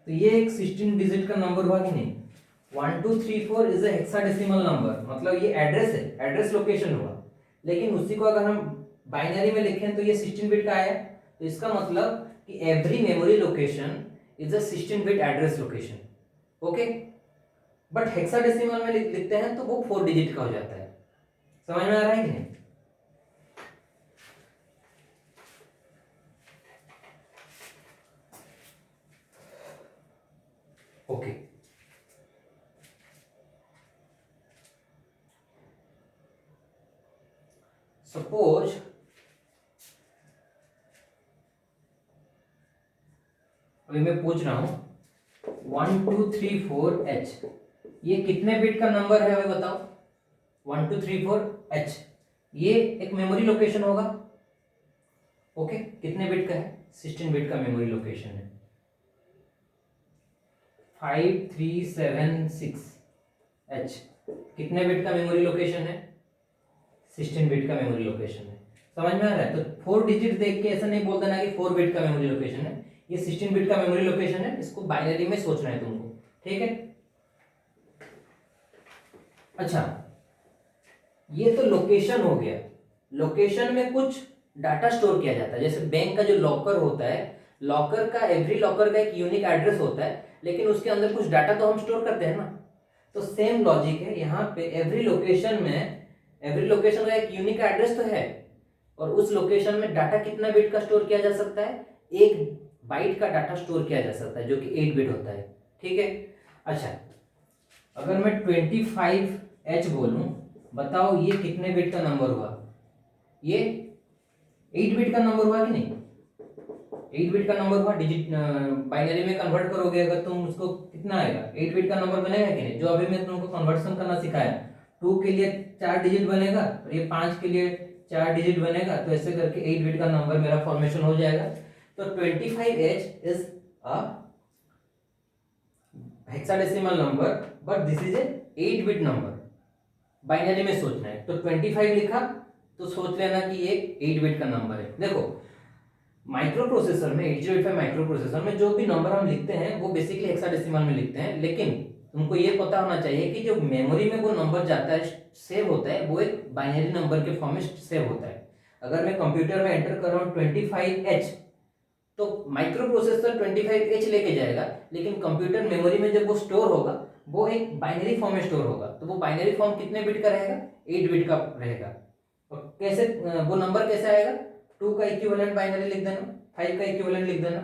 तो ये एक 16 डिजिट का नंबर हुआ कि नहीं? 1 2 3 4 इज अ हेक्साडेसिमल नंबर, मतलब ये एड्रेस है, एड्रेस लोकेशन हुआ। लेकिन उसी को अगर हम बाइनरी में लिखें तो ये 16 बिट का आया। तो इसका मतलब कि every memory location is a 16 bit address location, okay. But hexadecimal में लिखते हैं तो वो 4 डिजिट का हो जाता है। समझ में आ रहा है कि नहीं? ओके, सपोज अभी मैं पूछ रहा हूं 1 2 3 4 H, ये कितने बिट का नंबर है हमें बताओ? 1 2 3 4 H, ये एक मेमोरी लोकेशन होगा, ओके। कितने बिट का है? 16 बिट का मेमोरी लोकेशन है। 5 3 7 6 H कितने बिट का मेमोरी लोकेशन है? 16 बिट का मेमोरी लोकेशन है। समझ में आ रहा है? तो 4 डिजिट देख के ऐसा नहीं बोल देना कि 4 बिट का मेमोरी लोकेशन है, ये 16 बिट का मेमोरी लोकेशन है, इसको बाइनरी में सोचना है तुमको, ठीक है। अच्छा, ये तो लोकेशन हो गया। लोकेशन में कुछ डाटा स्टोर किया जाता है, जैसे बैंक का जो लॉकर होता है, लॉकर का एवरी लॉकर का एक यूनिक एड्रेस होता है, लेकिन उसके अंदर कुछ डाटा तो हम स्टोर करते हैं ना। तो सेम लॉजिक है यहाँ पे, एवरी लोकेशन का एक यूनिक एड्रेस तो है, और उस लोकेशन में डाटा कितना बिट का स्टोर किया जा सकता है, 1 बाइट का डाटा स्टोर किया जा सकता है, जो कि 8 बिट होता है। ठीक है। अच्छा, अगर मैं 25H बोलूं, बताओ ये कितने बिट का नंबर हुआ? ये 8 बिट का नंबर हुआ कि नहीं? 8 बिट का नंबर हुआ। डिजिट बाइनरी में कन्वर्ट करोगे अगर तुम उसको, कितना आएगा? 8 बिट का नंबर बनेगा कि नहीं? जो अभी मैं तुमको कन्वर्सन करना सिखाया, 2 के लिए 4 डिजिट बनेगा और ये 5 के लिए 4 डिजिट बनेगा, तो ऐसे करके 8 बिट का नंबर मेरा फॉर्मेशन हो जाएगा। तो 25H is a hexadecimal number, but this is a 8 bit number. Binary में सोचना है तो 25 लिखा तो सोच लेना कि ये 8 बिट का नंबर है। देखो, माइक्रो प्रोसेसर में, 8085 माइक्रो प्रोसेसर में जो भी नंबर हम लिखते हैं वो बेसिकली हेक्साडेसिमल में लिखते हैं, लेकिन तुमको ये पता होना चाहिए कि जो मेमोरी में वो नंबर जाता है, सेव होता है, वो एक बाइनरी नंबर के फॉर्म में सेव होता है। अगर मैं कंप्यूटर में एंटर कर रहा हूँ 25H, तो माइक्रो प्रोसेसर 25H लेके जाएगा, लेकिन कंप्यूटर मेमोरी में जब वो स्टोर होगा, वो एक बाइनरी फॉर्म में स्टोर होगा। तो वो बाइनरी फॉर्म कितने बिट का रहेगा? 8 बिट का रहेगा। और कैसे वो नंबर कैसे आएगा? 2 का इक्विवेलेंट बाइनरी लिख देना, 5 का इक्विवेलेंट लिख देना।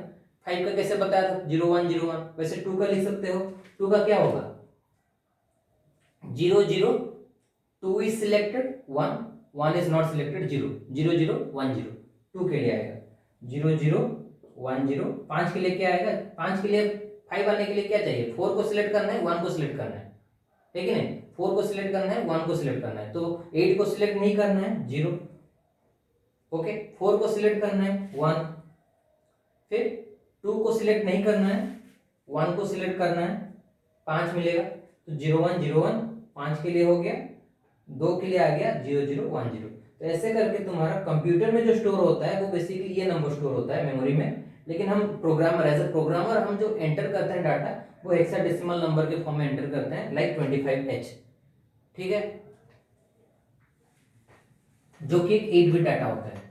5 का कैसे बताया था? 0101। वैसे 2 का लिख सकते हो। 2 का क्या होगा? 00, 2 is selected, 1 is not selected, 0, 0010। 2 के लिए आएगा 0010। 5 के लिए क्या आएगा? 5 के लिए 5 आने के लिए क्या चाहिए? 4 को सिलेक्ट करना है, 1 को सिलेक्ट करना है, ठीक है नहीं? 4 को सिलेक्ट करना है, 1 को सिलेक्ट करना है, तो 8 को सिलेक्ट नहीं करना है, 0। ओके, 4 को सिलेक्ट करना है, 1। फिर 2 को सिलेक्ट नहीं करना है, 1 को सिलेक्ट करना है, 5 मिलेगा। तो 0101 5 के लिए हो गया, 2 के लिए आ गया 0010। तो ऐसे करके तुम्हारा कंप्यूटर में जो स्टोर होता है वो बेसिकली ये नंबर स्टोर होता है मेमोरी में, लेकिन हम प्रोग्रामर, एज अ प्रोग्रामर हम जो एंटर करते हैं डाटा, वो हेक्साडेसिमल नंबर के फॉर्म में एंटर करते हैं, लाइक 25H। ठीक है, जो कि एक 8 बिट डाटा होता है।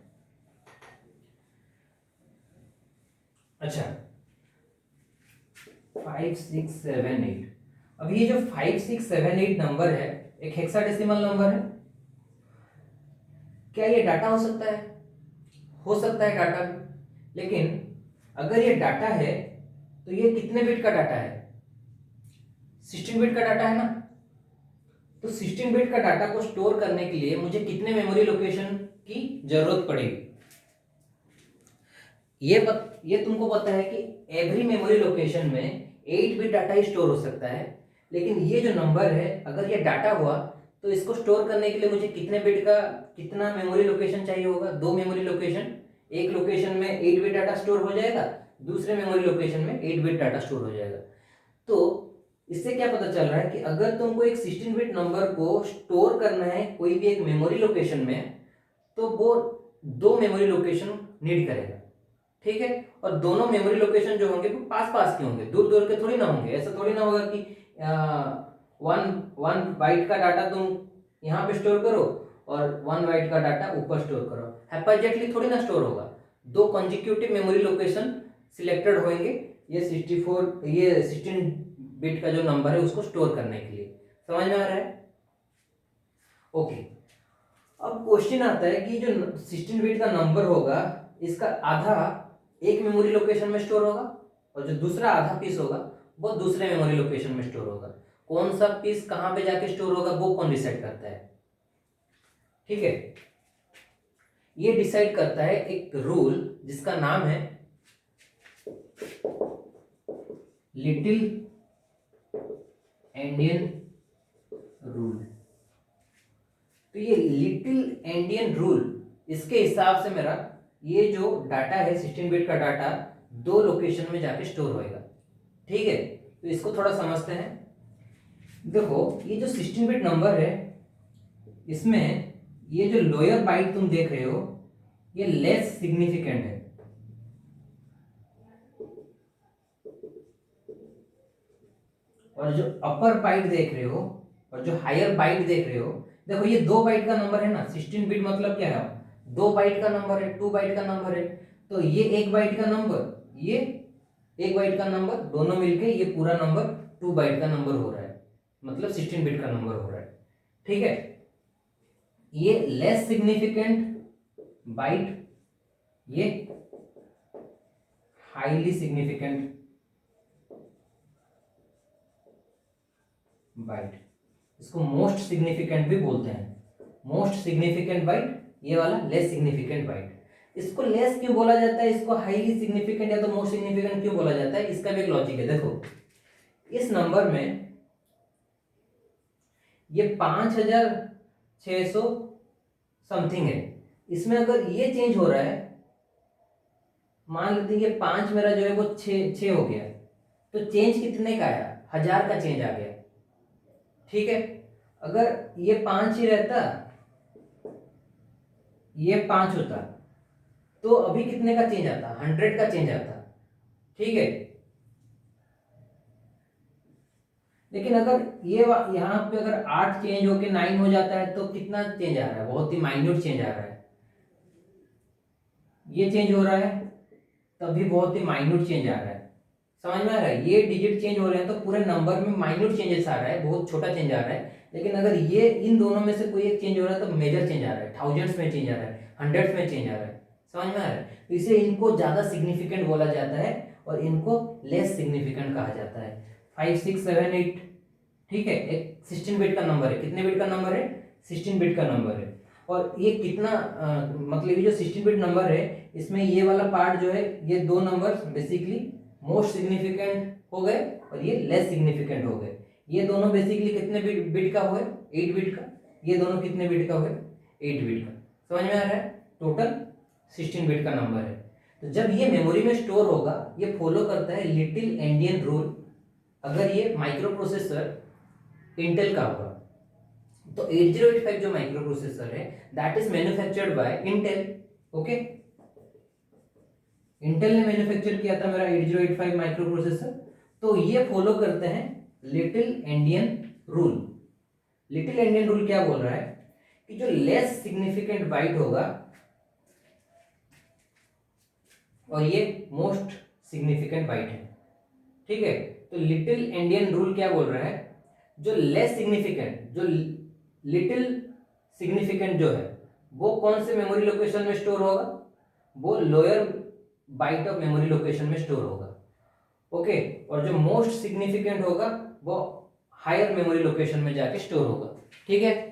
अच्छा, 5 6 7 8, अब ये जो 5 6 7 8 नंबर है, एक हेक्साडेसिमल नंबर है। क्या ये डाटा हो सकता है? हो सकता है डाटा भी, लेकिन अगर ये डाटा है तो ये कितने बिट का डाटा है? 16 बिट का डाटा है ना। तो 16 बिट का डाटा को स्टोर करने के लिए मुझे कितने मेमोरी लोकेशन की जरूरत पड़ेगी? ये तुमको पता है कि एवरी मेमोरी लोकेशन में 8 बिट डाटा ही स्टोर हो सकता है, लेकिन ये जो नंबर है, अगर ये डाटा हुआ तो इसको स्टोर करने के लिए मुझे कितने बिट का, कितना मेमोरी लोकेशन चाहिए होगा? 2 मेमोरी लोकेशन। एक लोकेशन में 8 बिट डाटा स्टोर हो जाएगा, दूसरे मेमोरी लोकेशन में 8 बिट डाटा स्टोर हो जाएगा। तो इससे क्या पता चल रहा है कि अगर तुमको एक 16 बिट नंबर को स्टोर करना है कोई भी एक मेमोरी लोकेशन में, तो वो 2 मेमोरी लोकेशन नीड करेगा। ठीक है, और दोनों मेमोरी लोकेशन जो होंगे वो पास पास के होंगे, दूर दूर के थोड़ी ना होंगे। ऐसा थोड़ी ना होगा कि 1 बाइट का डाटा तुम यहाँ पे स्टोर करो और 1 बाइट का डाटा ऊपर स्टोर करो, हैप्पीजेटली थोड़ी ना स्टोर होगा। 2 कॉन्जिक्यूटिव मेमोरी लोकेशन सिलेक्टेड होंगे, ये 16 बिट का जो नंबर है उसको स्टोर करने के लिए। समझ में आ रहा है? ओके, अब क्वेश्चन आता है कि जो 16 बिट का नंबर होगा, इसका आधा एक मेमोरी लोकेशन में स्टोर होगा, और जो दूसरा आधा पीस होगा वो दूसरे मेमोरी लोकेशन में स्टोर होगा। कौन सा पीस कहां पे जाके स्टोर होगा वो कौन डिसाइड करता है? ठीक है, ये डिसाइड करता है एक रूल जिसका नाम है लिटिल एंडियन रूल। तो ये लिटिल एंडियन रूल, इसके हिसाब से मेरा ये जो डाटा है 16 बिट का डाटा 2 लोकेशन में जाके स्टोर होएगा। ठीक है, तो इसको थोड़ा समझते हैं। देखो, ये जो 16 बिट नंबर है, इसमें ये जो लोअर बाइट तुम देख रहे हो ये लेस सिग्निफिकेंट है, और जो अपर बाइट देख रहे हो और जो हायर बाइट देख रहे हो, देखो ये 2 बाइट का नंबर है ना, 16 बिट मतलब क्या है, 2 बाइट का नंबर है, 2 बाइट का नंबर है। तो ये 1 बाइट का नंबर, ये 1 बाइट का नंबर, दोनों मिलके ये पूरा नंबर 2 बाइट का नंबर हो रहा है, मतलब 16 बिट का नंबर हो रहा है। ठीक है, ये लेस सिग्निफिकेंट बाइट, ये हाईली सिग्निफिकेंट बाइट, इसको मोस्ट सिग्निफिकेंट भी बोलते हैं। मोस्ट सिग्निफिकेंट बाइट, ये वाला लेस सिग्निफिकेंट बाइट। इसको लेस क्यों बोला जाता है, इसको हाईली सिग्निफिकेंट या तो मोस्ट सिग्निफिकेंट क्यों बोला जाता है, इसका भी एक लॉजिक है। देखो इस नंबर में ये 5600 समथिंग है, इसमें अगर ये चेंज हो रहा है, मान लेते हैं ये 5 मेरा जो है वो 6 हो गया, तो चेंज कितने का आया, 1000 का चेंज आ गया। ठीक है, अगर ये 5 ही रहता, ये 5 होता, तो अभी कितने का चेंज आता, 100 का चेंज आता। ठीक है, लेकिन अगर ये यहाँ पे अगर 8 चेंज होके 9 हो जाता है तो कितना चेंज आ रहा है, बहुत ही माइन्यूट चेंज आ रहा है। ये चेंज हो रहा है तभी बहुत ही माइन्यूट चेंज आ रहा है, समझ में आ रहा है। ये डिजिट चेंज हो रहे हैं तो पूरे नंबर में माइन्यूट चेंजेस आ रहा है, बहुत छोटा चेंज आ रहा है। लेकिन अगर ये इन दोनों में से कोई एक चेंज हो रहा है तो मेजर चेंज आ रहा है, थाउजेंड्स में चेंज आ रहा है, हंड्रेड्स में चेंज आ रहा है, समझ में आ रहा है। तो इसे इनको ज्यादा सिग्निफिकेंट बोला जाता है और इनको लेस सिग्निफिकेंट कहा जाता है। 5 6 7 8, ठीक है, एक 16 बिट का नंबर है, कितने बिट का नंबर है, 16 बिट का नंबर है। और ये कितना मतलब ये जो 16 बिट नंबर है, इसमें ये वाला पार्ट जो है, ये दो नंबर बेसिकली मोस्ट सिग्निफिकेंट हो गए और ये लेस सिग्निफिकेंट हो गए। ये दोनों बेसिकली कितने बिट का हुए, 8 बिट का। ये दोनों कितने बिट का हुए, 8 बिट का। समझ में आ रहा है, टोटल 16 बिट का नंबर है। तो जब ये मेमोरी में स्टोर होगा, ये फॉलो करता है लिटिल एंडियन रूल। अगर ये माइक्रो प्रोसेसर इंटेल का होगा, तो 8085 जो माइक्रो प्रोसेसर है that is manufactured by Intel. Okay, Intel ने मैन्युफैक्चर किया था मेरा 8085 माइक्रो प्रोसेसर। तो ये फॉलो करते हैं little endian rule. Little endian rule क्या बोल रहा है कि जो लेस सिग्निफिकेंट बाइट होगा और ये मोस्ट सिग्निफिकेंट बाइट है। ठीक है, तो लिटिल एंडियन रूल क्या बोल रहा है, जो लेस सिग्निफिकेंट, जो लिटिल सिग्निफिकेंट जो है वो कौन से मेमोरी लोकेशन में स्टोर होगा, वो lower byte of memory location में स्टोर होगा। ओके, और जो मोस्ट सिग्निफिकेंट होगा वो हायर मेमोरी लोकेशन में जाके स्टोर होगा। ठीक है,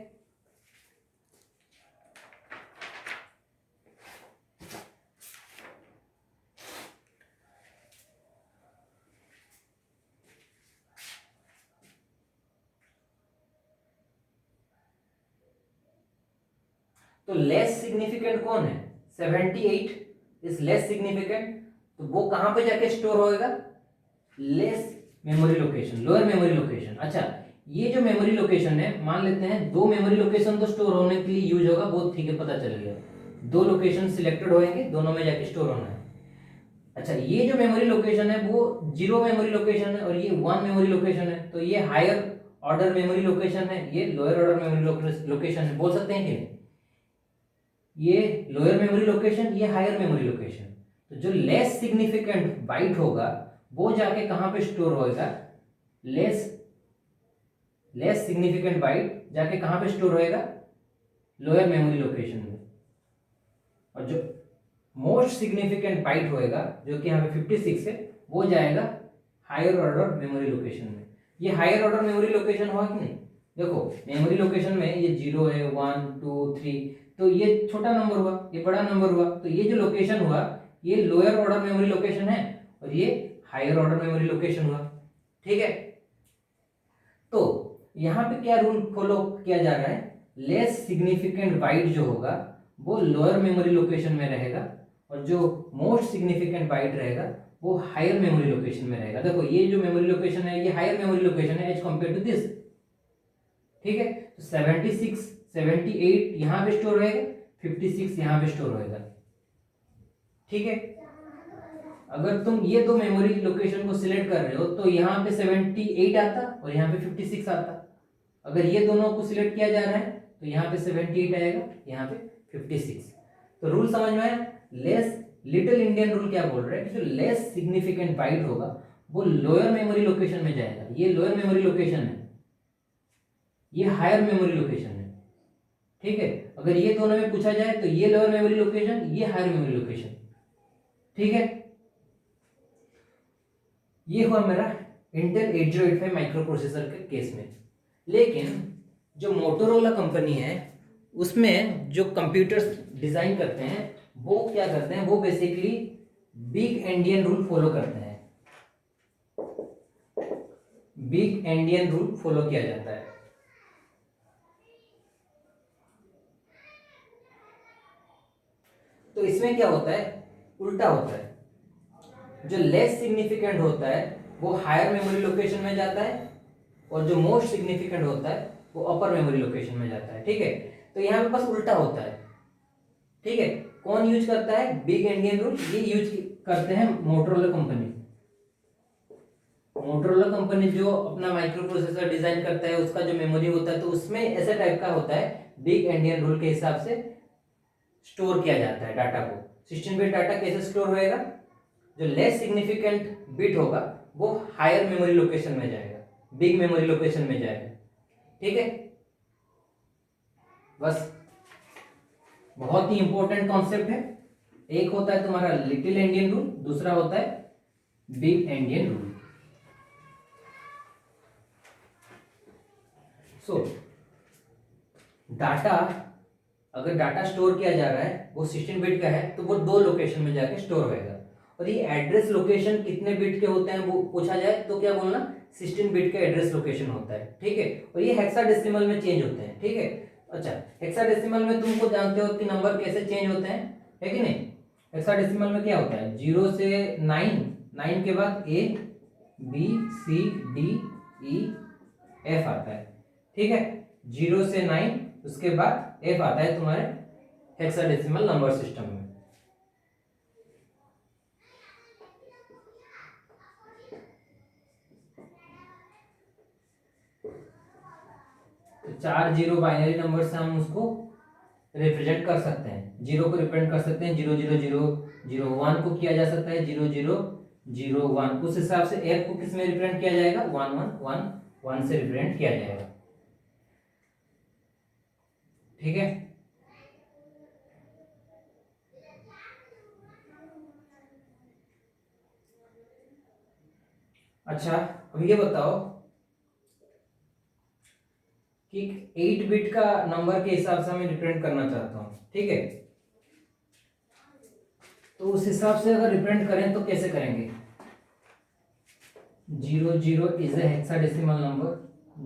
तो लेस सिग्निफिकेंट कौन है, 78 इज लेस सिग्निफिकेंट। तो वो कहां पे जाके स्टोर होएगा, less memory location, lower memory location. अच्छा, ये जो मेमोरी लोकेशन है, मान लेते हैं दो मेमोरी लोकेशन तो स्टोर होने के लिए यूज होगा, बहुत ठीक है, पता चल गया, दो लोकेशन सिलेक्टेड होंगे, दोनों में जाके स्टोर होना है। अच्छा, ये जो मेमोरी लोकेशन है वो 0 मेमोरी लोकेशन है और ये 1 मेमोरी लोकेशन है, तो ये हायर ऑर्डर मेमोरी लोकेशन है, ये लोअर ऑर्डर मेमोरी लोकेशन है, बोल सकते हैं कि नहीं, ये लोअर मेमोरी लोकेशन, ये हायर मेमोरी लोकेशन। तो जो लेस सिग्निफिकेंट बाइट होगा वो जाके कहां पे स्टोर होएगा, लेस सिग्निफिकेंट बाइट जाके कहां पे स्टोर होएगा, लोअर मेमोरी लोकेशन में। और जो मोस्ट सिग्निफिकेंट बाइट होएगा जो कि यहाँ पे 56 है, वो जाएगा हायर ऑर्डर मेमोरी लोकेशन में। ये हायर ऑर्डर मेमोरी लोकेशन हुआ कि नहीं, देखो मेमोरी लोकेशन में ये 0 है, 1 2 3, तो ये छोटा नंबर हुआ, ये बड़ा नंबर हुआ, तो ये जो लोकेशन हुआ ये लोअर ऑर्डर मेमोरी लोकेशन है और ये हायर ऑर्डर मेमोरी लोकेशन हुआ। ठीक है, तो यहाँ पे क्या रूल फॉलो किया जा रहा है, लेस सिग्निफिकेंट बाइट जो होगा वो लोअर मेमोरी लोकेशन में रहेगा और जो मोस्ट सिग्निफिकेंट बाइट रहेगा वो हायर मेमोरी लोकेशन में रहेगा। देखो ये जो मेमोरी लोकेशन है ये हायर मेमोरी लोकेशन है एज कंपेयर टू दिस। ठीक है, तो 76 78 यहाँ पे स्टोर रहेगा, 56 यहाँ पे स्टोर होएगा। ठीक है, अगर तुम ये दो मेमोरी लोकेशन को सिलेक्ट कर रहे हो तो यहाँ पे 78 आता और यहाँ पे 56 आता। अगर ये दोनों को सिलेक्ट किया जा रहा है तो यहाँ पे 78 आएगा, यहाँ पे 56। तो रूल समझ में आया। लेस लिटिल इंडियन रूल क्या बोल रहा है कि जो लेस सिग्निफिकेंट बाइट होगा वो लोअर मेमोरी लोकेशन में जाएगा। ये लोअर मेमोरी लोकेशन है, ये हायर मेमोरी लोकेशन है, ठीक है। अगर ये दोनों में पूछा जाए तो ये लोअर मेमोरी लोकेशन, ये हायर मेमोरी लोकेशन, ठीक है। ये हुआ मेरा इंटेल 8085 माइक्रो प्रोसेसर के केस में। लेकिन जो मोटोरोला कंपनी है उसमें जो कंप्यूटर्स डिजाइन करते हैं वो क्या करते हैं, वो basically big endian rule follow करते हैं। बिग एंडियन रूल फॉलो किया जाता है। तो इसमें क्या होता है, उल्टा होता है। जो लेस सिग्निफिकेंट होता है वो हायर मेमोरी लोकेशन में जाता है और जो मोस्ट सिग्निफिकेंट होता है वो अपर मेमोरी लोकेशन में जाता है, ठीक है। तो यहाँ पे बस उल्टा होता है, ठीक है। कौन यूज करता है बिग एंडियन रूल? ये यूज करते हैं मोटोरोला कंपनी। मोटोरोला कंपनी जो अपना माइक्रो प्रोसेसर डिजाइन करता है उसका जो मेमोरी होता है तो उसमें ऐसे टाइप का होता है, बिग एंडियन रूल के हिसाब से स्टोर किया जाता है डाटा को। 16 बिट डाटा कैसे स्टोर होएगा, जो लेस सिग्निफिकेंट बिट होगा वो हायर मेमोरी लोकेशन में जाएगा, बिग मेमोरी लोकेशन में जाएगा, ठीक है। बस बहुत ही इंपॉर्टेंट कॉन्सेप्ट है। एक होता है तुम्हारा लिटिल एंडियन रूल, दूसरा होता है big endian rule. So data, अगर डाटा स्टोर किया जा रहा है वो 16 बिट का है तो वो 2 लोकेशन में जाके स्टोर होएगा। और ये एड्रेस लोकेशन कितने बिट के होते हैं वो पूछा जाए तो क्या बोलना, 16 बिट का एड्रेस लोकेशन होता है, ठीक है। और ये हेक्साडेसिमल में चेंज होते हैं, ठीक है। अच्छा, हेक्साडेसिमल में तुमको जानते हो कि नंबर कैसे चेंज होते हैं, है कि नहीं। हेक्साडेसिमल में क्या होता है, 0 से 9, 9 के बाद A B C D E F आता है, ठीक है। 0 से 9 उसके बाद F आता है तुम्हारे हेक्साडेसिमल नंबर सिस्टम में। तो 4 जीरो बाइनरी नंबर से हम उसको रिप्रेजेंट कर सकते हैं। 0 को रिप्रेजेंट कर सकते हैं 00001 को किया जा सकता है 0001। उस हिसाब से F को किस में रिप्रेजेंट किया जाएगा, 1111 से रिप्रेजेंट किया जाएगा, ठीक है। अच्छा, अब ये बताओ कि 8 बिट का नंबर के हिसाब से मैं रिप्रेजेंट करना चाहता हूं, ठीक है। तो उस हिसाब से अगर रिप्रेजेंट करें तो कैसे करेंगे, 00 is a hexadecimal number,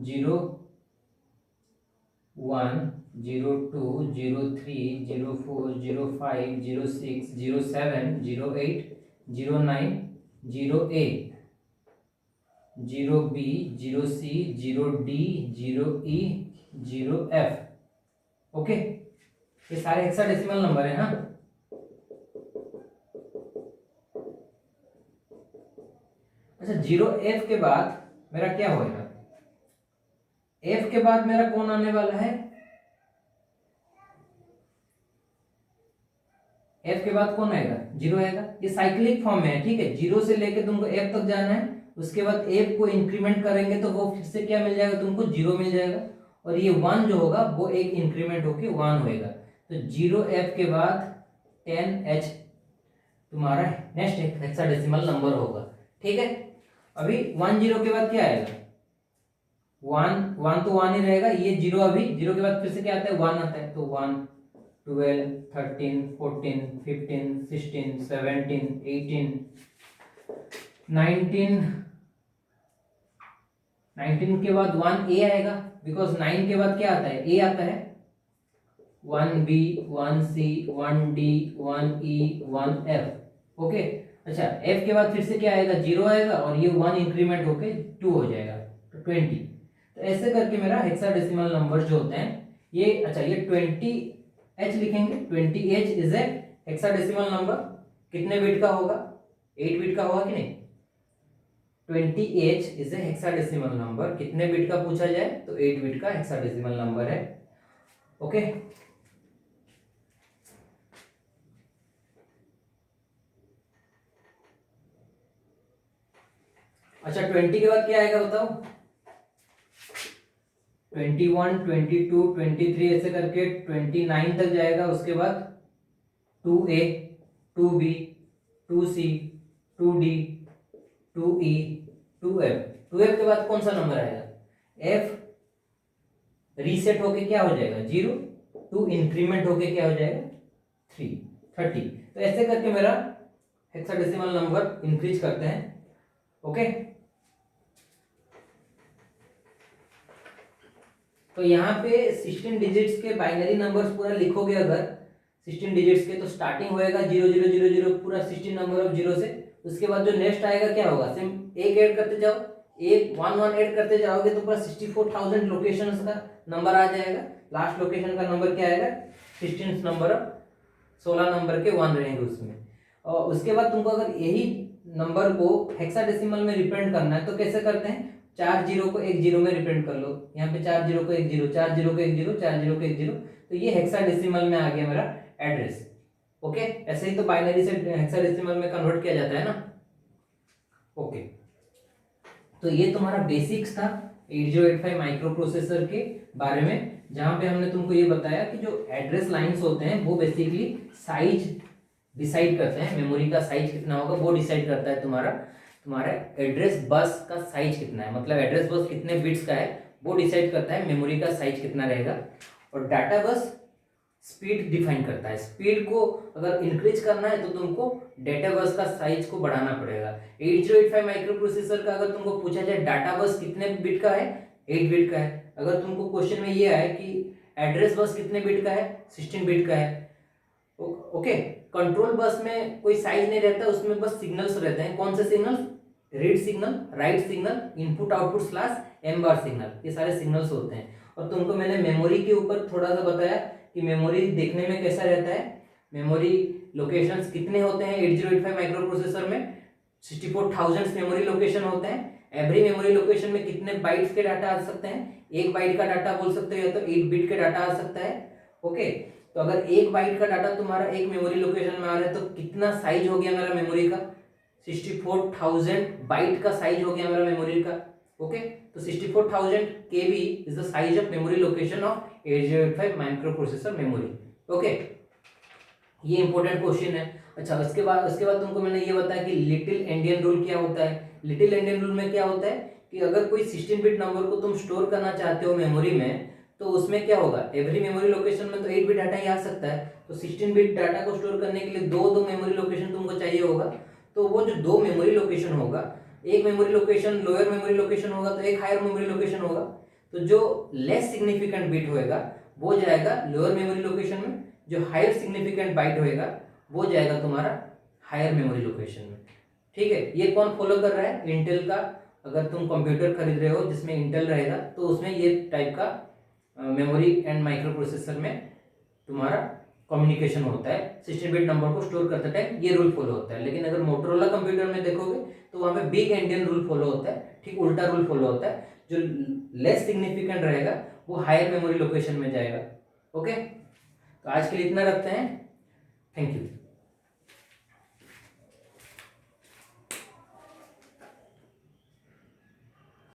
0 1 0 2 0 3 0 4 0 5 0 6 0 7 0 8 0 9 0 A 0 B 0 C 0 D 0 E 0 F, okay. ये सारे हेक्साडेसिमल नंबर है, हाँ। अच्छा, 0F के बाद मेरा क्या होएगा, F के बाद मेरा कौन आने वाला है, F के बाद कौन आएगा, 0 आएगा। ये साइक्लिक फॉर्म में है, ठीक है। 0 से लेके तुमको F तक जाना है, उसके बाद F को इंक्रीमेंट करेंगे तो वो फिर से क्या मिल जाएगा तुमको, 0 मिल जाएगा। और ये 1 जो होगा वो एक इंक्रीमेंट होके 1 होएगा। तो 0F के बाद 10H तुम्हारा नेक्स्ट हेक्साडेसिमल नंबर होगा, ठीक है। अभी 10 के बाद क्या आएगा, 1 तो 1 ही रहेगा। ये 0, अभी 0 के बाद फिर से क्या आता है, 1 आता है। तो 1 12 13 14 15 16 17 18 19 19 के बाद 1A आएगा, बिकॉज 9 के बाद क्या आता है, A आता है। 1B 1C 1D 1E 1F, okay. अच्छा, F के बाद फिर से क्या आएगा, 0 आएगा और ये 1 इंक्रीमेंट होके 2 हो जाएगा, तो 20। तो ऐसे करके मेरा हेक्साडेसिमल नंबर जो होते हैं ये, अच्छा ये 20H लिखेंगे। 20H is a hexadecimal number, कितने बिट का होगा, 8 बिट का होगा कि नहीं। 20H is a hexadecimal number. कितने बिट का पूछा जाए तो 8 बिट का हेक्साडेसिमल नंबर है। ओके, अच्छा 20 के बाद क्या आएगा बताओ? 21, 22, 23 ऐसे करके 29 तक जाएगा। उसके बाद 2A, 2B, 2C, 2D, 2E, 2F। 2F के बाद कौन सा नंबर आएगा? F रीसेट होके क्या हो जाएगा? 0। 2 इंक्रीमेंट होके क्या हो जाएगा? 3, 30। तो ऐसे करके मेरा हेक्साडेसिमल नंबर इंक्रीज करते हैं। ओके, तो यहाँ पे 16 डिजिट्स के बाइनरी नंबर्स पूरा लिखोगे अगर 16 डिजिट्स के, तो स्टार्टिंग होएगा 0000 पूरा 16 नंबर ऑफ जीरो से। उसके बाद जो नेक्स्ट आएगा क्या होगा? सेम एक ऐड करते जाओ, एक 1 ऐड करते जाओगे तो पूरा 64,000 लोकेशंस का नंबर आ जाएगा। लास्ट लोकेशन का नंबर क्या आएगा? 16 नंबर ऑफ 16 नंबर के 1 रहेंगे उसमें। और उसके बाद तुमको अगर यही नंबर को हेक्साडेसिमल में रिप्रेजेंट करना है तो कैसे करते हैं? 4 जीरो को एक जीरो में रिप्रेजेंट कर लो। यहाँ पे 4 जीरो को एक जीरो, 4 जीरो को एक जीरो, 4 जीरो को एक जीरो, तो ये हेक्साडेसिमल में आ गया मेरा एड्रेस। ओके, ऐसे ही तो बाइनरी से हेक्साडेसिमल में कन्वर्ट किया जाता है ना। ओके, तो ये तुम्हारा बेसिक्स था 8085 माइक्रो प्रोसेसर के बारे में, जहां पे हमने तुमको ये बताया कि जो एड्रेस लाइंस होते हैं वो बेसिकली साइज डिसाइड करते हैं। मेमोरी का साइज कितना होगा वो डिसाइड करता है तुम्हारा एड्रेस बस का साइज कितना है, मतलब एड्रेस बस कितने बिट्स का है वो डिसाइड करता है मेमोरी का साइज कितना रहेगा। और डाटा बस स्पीड डिफाइन करता है। स्पीड को अगर इंक्रीज करना है तो तुमको डाटा बस का साइज को बढ़ाना पड़ेगा। 8085 माइक्रो प्रोसेसर का अगर तुमको पूछा जाए डाटा बस कितने बिट का है? 8 बिट का है। अगर तुमको क्वेश्चन में ये आए कि एड्रेस बस कितने बिट का है? 16 बिट का है। ओके, कंट्रोल बस में कोई साइज नहीं रहता, उसमें बस सिग्नल्स रहते हैं। कौन से signal? Read signal, write signal, input output slash M bar signal, ये सारे सिग्नल्स होते हैं। और तुमको मैंने मेमोरी के ऊपर थोड़ा सा बताया कि मेमोरी देखने में कैसा रहता है। मेमोरी लोकेशंस कितने होते हैं 8085 माइक्रो प्रोसेसर में? 64,000 मेमोरी लोकेशन होते हैं। एवरी मेमोरी लोकेशन में कितने बाइट्स के डाटा आ सकते हैं? 1 बाइट का डाटा बोल सकते हो या तो 8 बिट के डाटा आ सकता है। ओके, तो अगर 1 बाइट का डाटा तुम्हारा एक मेमोरी लोकेशन में आ रहा है तो कितना साइज हो गया मेरा मेमोरी का? 64,000 बाइट का साइज हो गया मेरा मेमोरी का। ओके, तो 64,000 KB is the size of memory location of 8085 micro processor memory. Okay, ये इंपॉर्टेंट क्वेश्चन है। अच्छा, उसके बाद तुमको मैंने ये बताया कि लिटिल एंडियन रूल क्या होता है। लिटिल एंडियन रूल में क्या होता है कि अगर कोई 16 बिट नंबर को तुम स्टोर करना चाहते हो मेमोरी में तो उसमें क्या होगा? एवरी मेमोरी लोकेशन में तो 8 बिट डाटा ही आ सकता है, तो 16 बिट डाटा को स्टोर करने के लिए दो मेमोरी लोकेशन तुमको चाहिए होगा। तो वो जो 2 मेमोरी लोकेशन होगा, एक memory location lower memory location होगा तो एक हायर मेमोरी लोकेशन होगा। तो जो लेस सिग्निफिकेंट बिट होएगा वो जाएगा लोअर मेमोरी लोकेशन में, जो हायर सिग्निफिकेंट बाइट होएगा वो जाएगा तुम्हारा हायर मेमोरी लोकेशन में। ठीक है, ये कौन फॉलो कर रहा है? इंटेल का। अगर तुम कंप्यूटर खरीद रहे हो जिसमें इंटेल रहेगा तो उसमें ये टाइप का मेमोरी एंड माइक्रो प्रोसेसर में तुम्हारा कम्युनिकेशन होता है। 16 बिट नंबर को स्टोर करते टाइम ये रूल फॉलो होता है। लेकिन अगर मोटोरोला कंप्यूटर में देखोगे तो वहां पे बिग एंडियन रूल फॉलो होता है, ठीक उल्टा रूल फॉलो होता है। जो लेस सिग्निफिकेंट रहेगा वो हायर मेमोरी लोकेशन में जाएगा। ओके, तो आज के लिए इतना रखते हैं। Thank you.